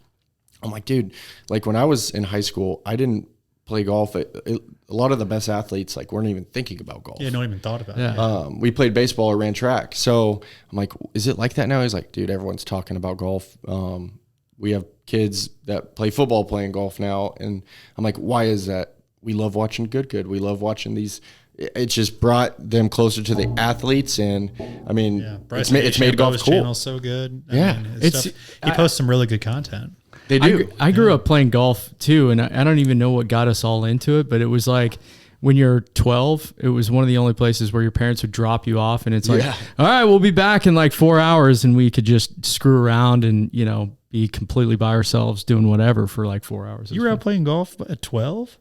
I'm like, dude, like when I was in high school, I didn't play golf. A lot of the best athletes weren't even thinking about golf. Yeah, no one even thought about it. We played baseball or ran track. So I'm like, is it like that now? He's like, dude, everyone's talking about golf. We have kids that play football playing golf now. And I'm like, why is that? We love watching good. We love watching these. It just brought them closer to the athletes, and I mean, it's made golf cool. Channel's so good. I mean, he posts some really good content. They do. I grew up playing golf too, and I don't even know what got us all into it, but it was like when you're 12, it was one of the only places where your parents would drop you off, and it's like, all right, we'll be back in like 4 hours, and we could just screw around and be completely by ourselves doing whatever for like 4 hours. You were out playing golf at 12?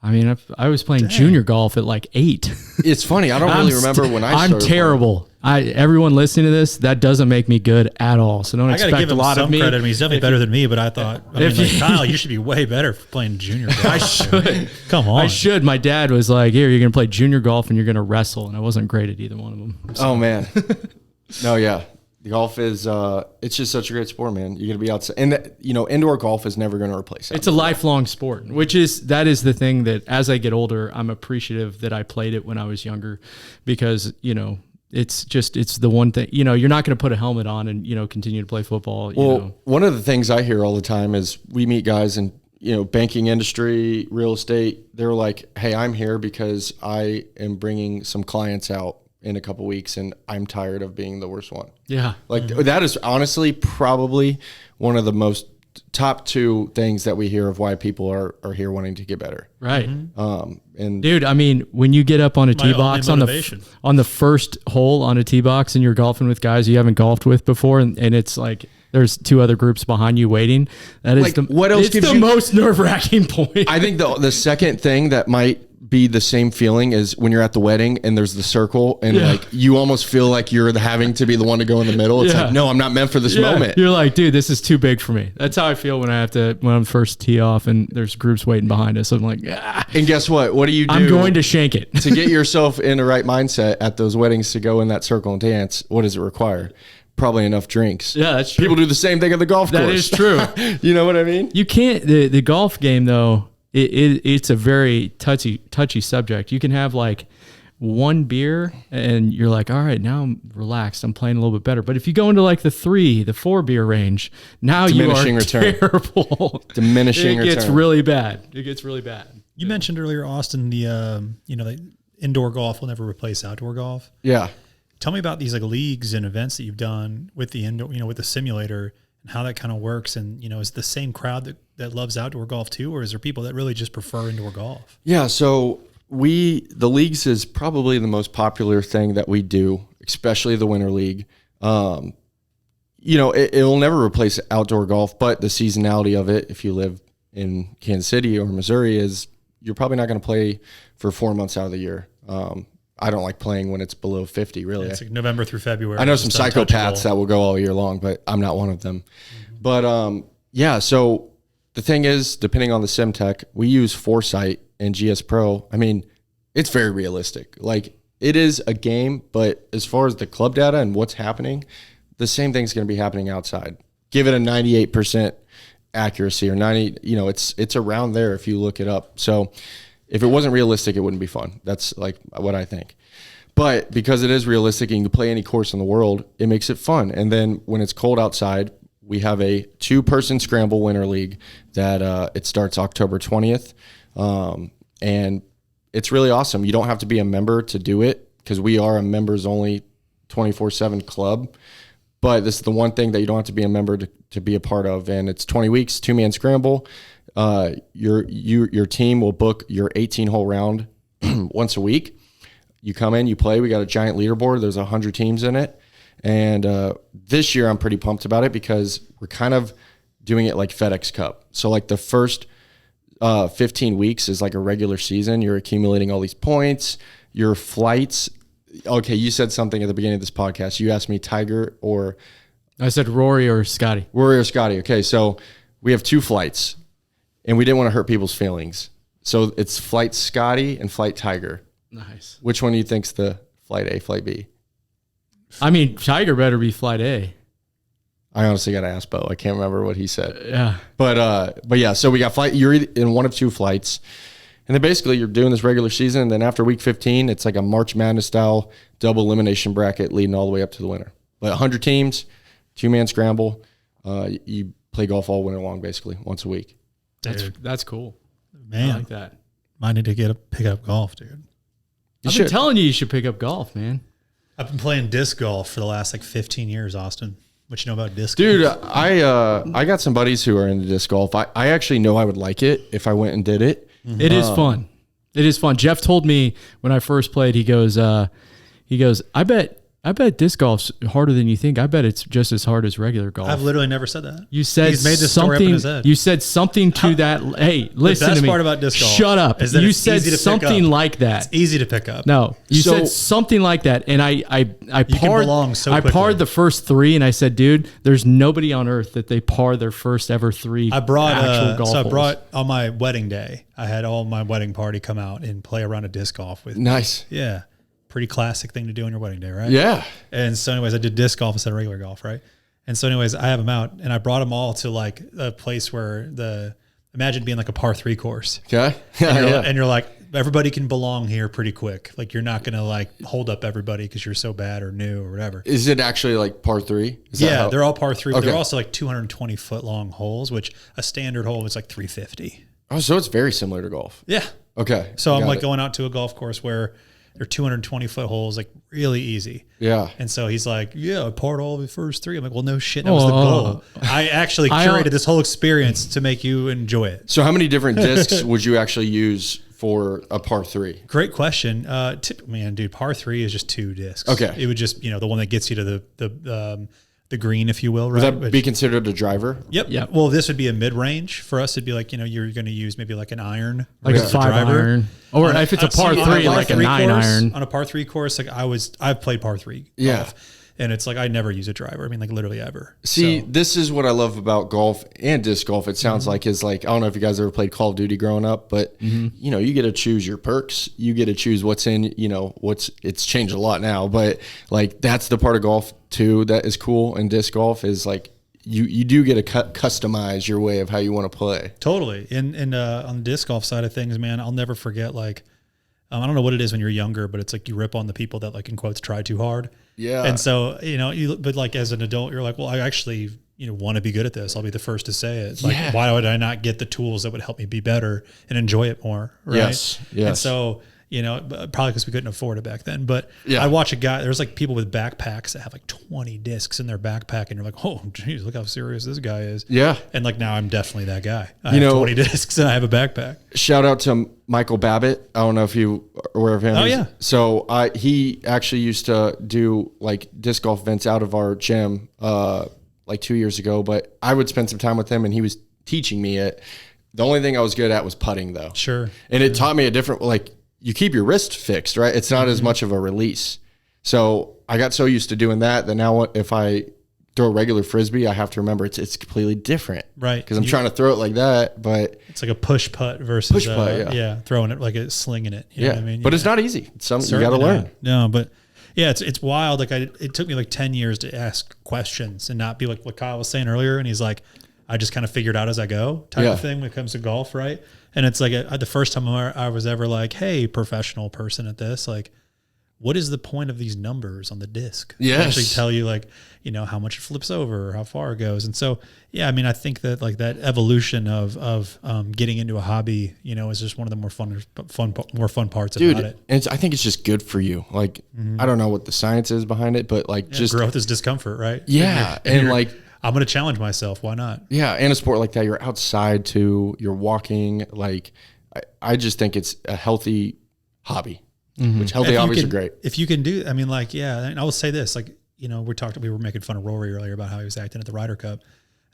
I mean, I was playing junior golf at like 8. It's funny. I don't really remember when I started. I'm terrible. Everyone listening to this, that doesn't make me good at all. So don't I gotta expect give a him lot some of me. credit. I mean, he's definitely better than me, but I thought, Kyle, you should be way better for playing junior golf. I should. Come on. I should. My dad was like, here, you're going to play junior golf and you're going to wrestle. And I wasn't great at either one of them. So. Oh, man. No, yeah. The golf is, it's just such a great sport, man. You're going to be outside. And, indoor golf is never going to replace it. It's a lifelong sport, that is the thing that as I get older, I'm appreciative that I played it when I was younger because, it's the one thing, you're not going to put a helmet on and, continue to play football. One of the things I hear all the time is we meet guys in, banking industry, real estate. They're like, hey, I'm here because I am bringing some clients out in a couple weeks and I'm tired of being the worst one. Yeah. Like that is honestly probably one of the most top 2 things that we hear of why people are here wanting to get better. Right. And dude, I mean, when you get up on a tee box on the first hole on a tee box and you're golfing with guys you haven't golfed with before and it's like there's 2 other groups behind you waiting. That is what else gives the you most nerve-wracking point. I think the second thing that might be the same feeling is when you're at the wedding and there's the circle and like you almost feel like you're having to be the one to go in the middle. It's like, no, I'm not meant for this moment. You're like, dude, this is too big for me. That's how I feel when I'm first tee off and there's groups waiting behind us. I'm like, ah. And guess what? What do you do? I'm going to shank it. To get yourself in the right mindset at those weddings to go in that circle and dance, what does it require? Probably enough drinks. Yeah, that's true. People do the same thing at the golf course. That is true. You know what I mean? You can't, the golf game though, it's a very touchy subject. You can have like 1 beer and you're like, all right, now I'm relaxed. I'm playing a little bit better. But if you go into like the 4 beer range, now Diminishing you are return. Terrible. Diminishing return. It gets really bad. It gets really bad. You mentioned earlier, Austin, the indoor golf will never replace outdoor golf. Yeah. Tell me about these like leagues and events that you've done with the indoor, with the simulator and how that kind of works. And, is it the same crowd that loves outdoor golf too, or is there people that really just prefer indoor golf? Yeah. So the leagues is probably the most popular thing that we do, especially the winter league. It'll never replace outdoor golf, but the seasonality of it, if you live in Kansas City or Missouri, is you're probably not going to play for 4 months out of the year. I don't like playing when it's below 50, really. It's like November through February. I know some psychopaths that will go all year long, but I'm not one of them. Mm-hmm. But so the thing is, depending on the sim tech, we use Foresight and GS Pro. I mean, it's very realistic. Like, it is a game, but as far as the club data and what's happening, the same thing's going to be happening outside. Give it a 98% accuracy or 90, it's around there if you look it up. So if it wasn't realistic, it wouldn't be fun. That's like what I think. But because it is realistic and you can play any course in the world, it makes it fun. And then when it's cold outside, we have a 2-person scramble winter league that it starts October 20th. And it's really awesome. You don't have to be a member to do it because we are a members only 24/7 club. But this is the one thing that you don't have to be a member to be a part of. And it's 20 weeks, 2-man scramble. Your team will book your 18-hole round once a week. You come in, you play. We got a giant leaderboard. There's 100 teams in it. And this year I'm pretty pumped about it because we're kind of doing it like FedEx Cup. So like the first 15 weeks is like a regular season. You're accumulating all these points, your flights. Okay, you said something at the beginning of this podcast. You asked me Tiger or... I said Rory or Scotty. Rory or Scotty. Okay, so we have 2 flights. And we didn't want to hurt people's feelings. So it's Flight Scotty and Flight Tiger. Nice. Which one do you think's the Flight A, Flight B? I mean, Tiger better be Flight A. I honestly got to ask Bo. I can't remember what he said. Yeah. But yeah, so we got flight. You're in one of 2 flights. And then basically you're doing this regular season. And then after week 15, it's like a March Madness style double elimination bracket leading all the way up to the winner. But 100 teams, 2-man scramble. You play golf all winter long, basically, once a week. That's cool. Man, I like that. I need to pick up golf, dude. I've been telling you should pick up golf, man. I've been playing disc golf for the last 15 years, Austin. What you know about disc golf? Dude, I got some buddies who are into disc golf. I actually know I would like it if I went and did it. Mm-hmm. It is fun. It is fun. Jeff told me when I first played, he goes, I bet I bet disc golf's harder than you think. I bet it's just as hard as regular golf. I've literally never said that. You said He's made this story up in something. his head. You said something to that. Hey, listen best to me. part about disc golf Shut up. is that You it's said easy to pick something up. like that. It's easy to pick up. No, you So- said something like that, and I belong so I quickly. parred the first 3, and I said, dude, there's nobody on earth that they par their first ever 3. I brought actual golf I holes. brought on my wedding day. I had all my wedding party come out and play around a disc golf with me. Nice. Yeah, pretty classic thing to do on your wedding day, right? Yeah. And so, anyways, I did disc golf instead of regular golf, right? And so, anyways, I have them out, and I brought them all to like a place where imagine being like a par 3 course, Okay. and you're like, everybody can belong here pretty quick. Like you're not gonna like hold up everybody because you're so bad or new or whatever. Is it actually like par 3? Is that Yeah, how- they're all par 3. But Okay. they're also like 220 foot long holes, which a standard hole is like 350. Oh, so it's very similar to golf. Yeah. Okay. So I'm got like it. going out to a golf course where they're 220 foot holes, like really easy. Yeah. And so he's like, yeah, I parred all of the first 3. I'm like, well, no shit. That was the goal. I actually curated this whole experience to make you enjoy it. So how many different discs would you actually use for a par 3? Great question. Man, dude, par 3 is just 2 discs. Okay. It would just, the one that gets you to the green, if you will, right? Would that be considered a driver? Yep. Yep. Well, this would be a mid-range. For us, it'd be like, you're going to use maybe like an iron. like a as 5 iron, or if it's a par 3, like a 9 iron. On a par 3 course, like I've played par 3 Yeah. golf. And it's like I never use a driver. I mean, like literally ever. See, So, this is what I love about golf and disc golf. It sounds like is like, I don't know if you guys ever played Call of Duty growing up, but you get to choose your perks. You get to choose what's in, it's changed a lot now, but like that's the part of golf too that is cool. And disc golf is like you do get to customize your way of how you want to play. totally. And on the disc golf side of things, man, I'll never forget like I don't know what it is when you're younger, but it's like you rip on the people that like in quotes try too hard. Yeah. And so, but like as an adult, you're like, well, I actually, want to be good at this. I'll be the first to say it. It's like, Yeah. why would I not get the tools that would help me be better and enjoy it more? Right. Yes. And so, probably because we couldn't afford it back then, but Yeah. I watch a guy, there's like people with backpacks that have like 20 discs in their backpack and you're like, oh geez, look how serious this guy is. Yeah. And like, now I'm definitely that guy. I have 20 discs and I have a backpack. Shout out to Michael Babbitt. I don't know if you are aware of him. Oh, yeah. So he actually used to do like disc golf events out of our gym like 2 years ago, but I would spend some time with him and he was teaching me it. The only thing I was good at was putting though. Sure. And it taught me a different, like you keep your wrist fixed, right? It's not as much of a release. So I got so used to doing that now if I throw a regular Frisbee, I have to remember it's completely different. Right. Because I'm trying to throw it like that, but It's like a push putt versus Push putt, yeah. throwing it like a slinging it. You know what I mean? But Yeah. it's not easy. It's something you got to Certainly learn. not. No, but yeah, it's wild. Like it took me like 10 years to ask questions and not be like what Kyle was saying earlier. And he's like, I just kind of figured out as I go type Yeah. of thing when it comes to golf. Right. And it's like the first time I was ever like, hey, professional person at this, like, what is the point of these numbers on the disc? They Yes. actually tell you like, how much it flips over or how far it goes. And so, yeah, I mean, I think that like that evolution of getting into a hobby, is just one of the more fun parts Dude, about it. and I think it's just good for you. Like, I don't know what the science is behind it, but like just, Growth is discomfort, right? yeah. And And like, I'm going to challenge myself. Why not? yeah, in a sport like that, you're outside too, you're walking. Like, I just think it's a healthy hobby, which healthy hobbies are great. If you can do, I mean, like, yeah, and I will say this, like, we were making fun of Rory earlier about how he was acting at the Ryder Cup,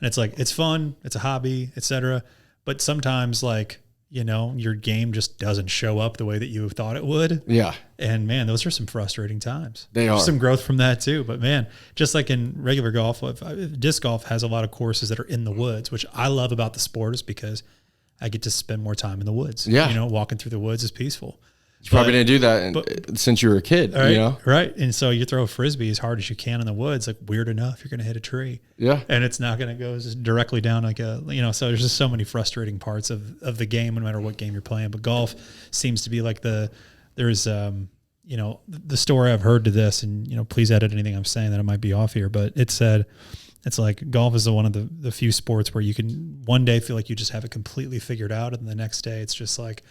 and it's like, it's fun, it's a hobby, etc. But sometimes like, your game just doesn't show up the way that you thought it would. Yeah. And man, those are some frustrating times. They There's are. some growth from that too. But man, just like in regular golf, disc golf has a lot of courses that are in the woods, which I love about the sport is because I get to spend more time in the woods. Yeah. Walking through the woods is peaceful. You probably didn't do that since you were a kid, Right, right. And so you throw a Frisbee as hard as you can in the woods, like weird enough, you're going to hit a tree. Yeah. And it's not going to go just directly down like so there's just so many frustrating parts of the game, no matter what game you're playing. But golf seems to be like the story I've heard to this, and, please edit anything I'm saying that I might be off here, but it said, it's like golf is one of the few sports where you can one day feel like you just have it completely figured out. And the next day it's just like,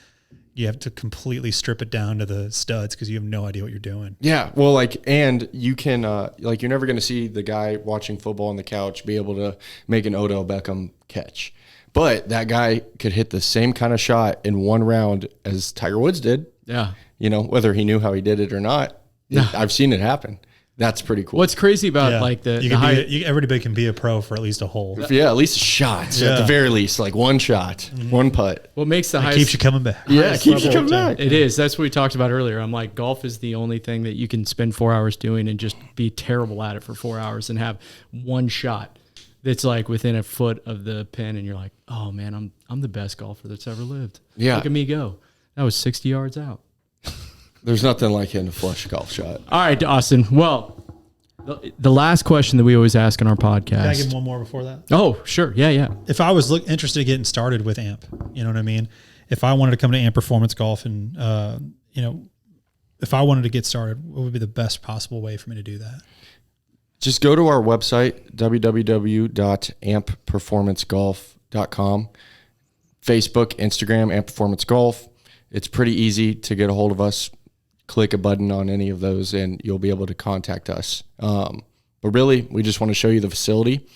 you have to completely strip it down to the studs because you have no idea what you're doing. Yeah. Well, like, and you can, like, you're never going to see the guy watching football on the couch be able to make an Odell Beckham catch. But that guy could hit the same kind of shot in one round as Tiger Woods did. Yeah. Whether he knew how he did it or not, I've seen it happen. That's pretty cool. What's crazy about like the high, everybody can be a pro for at least a hole. Yeah, at least a shot. At the very least, like one shot, one putt. what makes the highest Keeps you coming back. Yeah, it keeps you coming back. It is. That's what we talked about earlier. I'm like, golf is the only thing that you can spend 4 hours doing and just be terrible at it for 4 hours and have one shot that's like within a foot of the pin, and you're like, oh man, I'm the best golfer that's ever lived. Yeah. Look at me go. That was 60 yards out. There's nothing like hitting a flush golf shot. All right, Austin. Well, the last question that we always ask in our podcast. Can I give one more before that? Oh, sure. Yeah. If I was interested in getting started with AMP, you know what I mean? If I wanted to come to AMP Performance Golf and, if I wanted to get started, what would be the best possible way for me to do that? Just go to our website, www.ampperformancegolf.com. Facebook, Instagram, AMP Performance Golf. It's pretty easy to get a hold of us. Click a button on any of those and you'll be able to contact us. But really, we just want to show you the facility.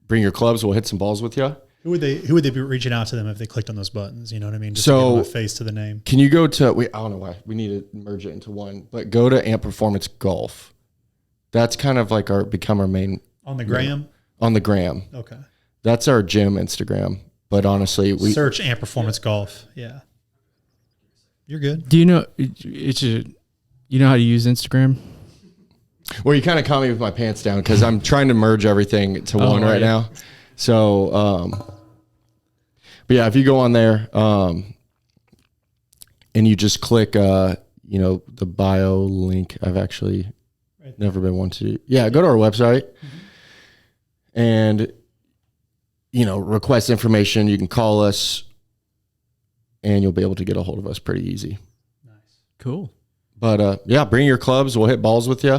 Bring your clubs. We'll hit some balls with you. Who would they be reaching out to them if they clicked on those buttons? You know what I mean? Just So, to give them a face to the name. Can you go to, I don't know why. We need to merge it into one. But go to AMP Performance Golf. That's kind of like become our main. On the gram? On the gram. Okay. That's our gym Instagram. But honestly, we search AMP Performance Golf. Yeah. You're good. Do you know you know how to use Instagram? Well, you kind of caught me with my pants down because I'm trying to merge everything to one right now. So, but yeah, if you go on there and you just click, the bio link, I've actually never been one to. Yeah, go to our website and, request information. You can call us and you'll be able to get a hold of us pretty easy. Nice. Cool. But bring your clubs. We'll hit balls with you.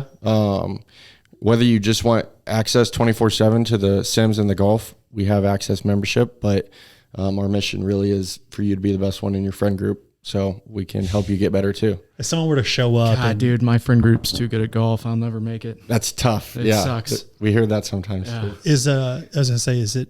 Whether you just want access 24/7 to the sims and the golf, we have access membership. But our mission really is for you to be the best one in your friend group, so we can help you get better too. If someone were to show up, God, dude, my friend group's too good at golf. I'll never make it. That's tough. It sucks. We hear that sometimes. Yeah. Too. I was gonna say, is it?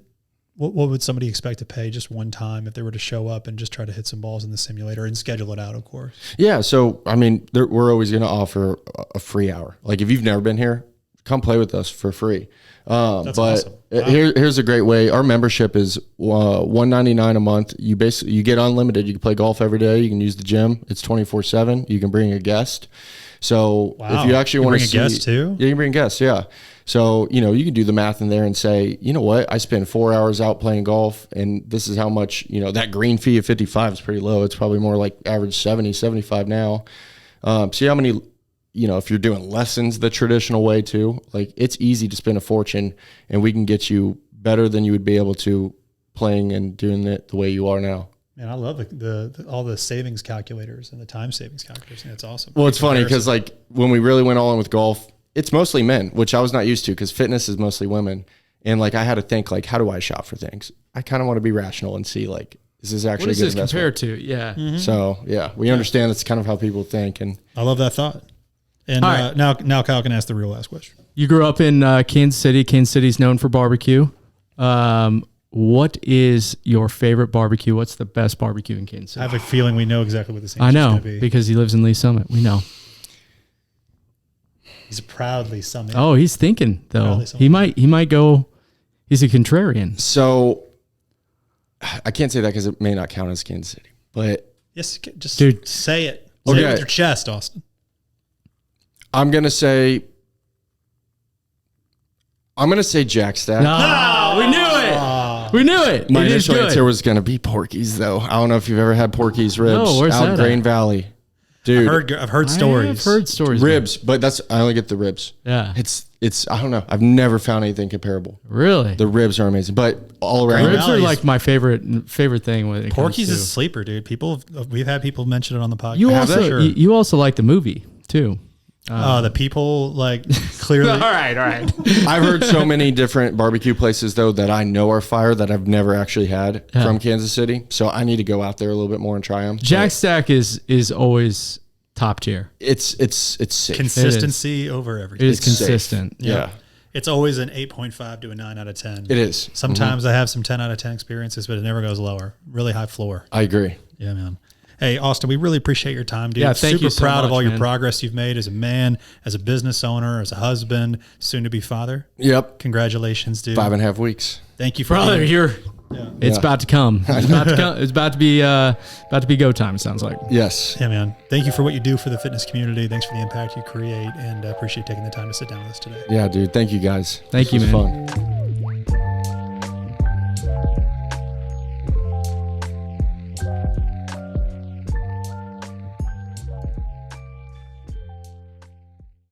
What would somebody expect to pay just one time if they were to show up and just try to hit some balls in the simulator and schedule it out, of course? Yeah. So, we're always going to offer a free hour. Like if you've never been here, come play with us for free. That's awesome. Wow. Here's a great way. Our membership is $199 a month. You get unlimited. You can play golf every day. You can use the gym. It's 24/7. You can bring a guest. So if you actually want to bring a guest too, yeah, you can bring guests. Yeah. So, you can do the math in there and say, you know what, I spend 4 hours out playing golf and this is how much, that green fee of 55 is pretty low. It's probably more like average 70, 75 now. See how many, if you're doing lessons the traditional way too, like it's easy to spend a fortune and we can get you better than you would be able to playing and doing it the way you are now. Man, I love all the savings calculators and the time savings calculators. And it's awesome. Well, it's funny because like when we really went all in with golf, it's mostly men, which I was not used to because fitness is mostly women. And like I had to think like, how do I shop for things? I kind of want to be rational and see like, is this actually what a good is this investment? compared to? Yeah. Mm-hmm. So yeah, we understand that's kind of how people think. And I love that thought. And right. Now Kyle can ask the real last question. You grew up in Kansas City. Kansas City's known for barbecue. What is your favorite barbecue? What's the best barbecue in Kansas City? I have a feeling we know exactly what this answer I is know going to be. because he lives in Lee Summit. We know. He's proudly Summit. Oh, he's thinking though. He might go. He's a contrarian. so I can't say that because it may not count as Kansas City, but Yes, just Dude. say it. Say Okay. it with your chest, Austin. I'm going to say Jack Stack. No, we knew it. We knew it. My It is initial good. answer was going to be Porky's though. I don't know if you've ever had Porky's ribs No, where's out that in Grain at? Valley. Dude, I've heard stories. I've heard stories. ribs, but I only get the ribs. Yeah. It's I don't know. I've never found anything comparable. Really? The ribs are amazing, but all around. Ribs are Valley's- like my favorite thing when it Porky's comes is a sleeper, dude. We've had people mention it on the podcast. You Have also they? Sure. you also like the movie too. Oh, the people like clearly. all right. I've heard so many different barbecue places though that I know are fire that I've never actually had from Kansas City. So I need to go out there a little bit more and try them. Jack Stack is always top tier. It's sick. Consistency over everything. It is It's safe. consistent. Yeah, It's always an 8.5 to a 9 out of 10. it is. Sometimes I have some 10 out of 10 experiences, but it never goes lower. Really high floor. I agree. Yeah, man. Hey, Austin, we really appreciate your time, dude. Yeah, thank you so Super proud of much, all your man. progress you've made as a man, as a business owner, as a husband, soon to be father. Yep. Congratulations, dude. 5.5 weeks. Thank you for Brother, being- you're. Yeah. It's Yeah. about to come. It's about to come. It's about to be go time. It sounds like. Yes. Yeah, man. Thank you for what you do for the fitness community. Thanks for the impact you create, and I appreciate taking the time to sit down with us today. Yeah, dude. Thank you guys. Thank you, This was man. fun.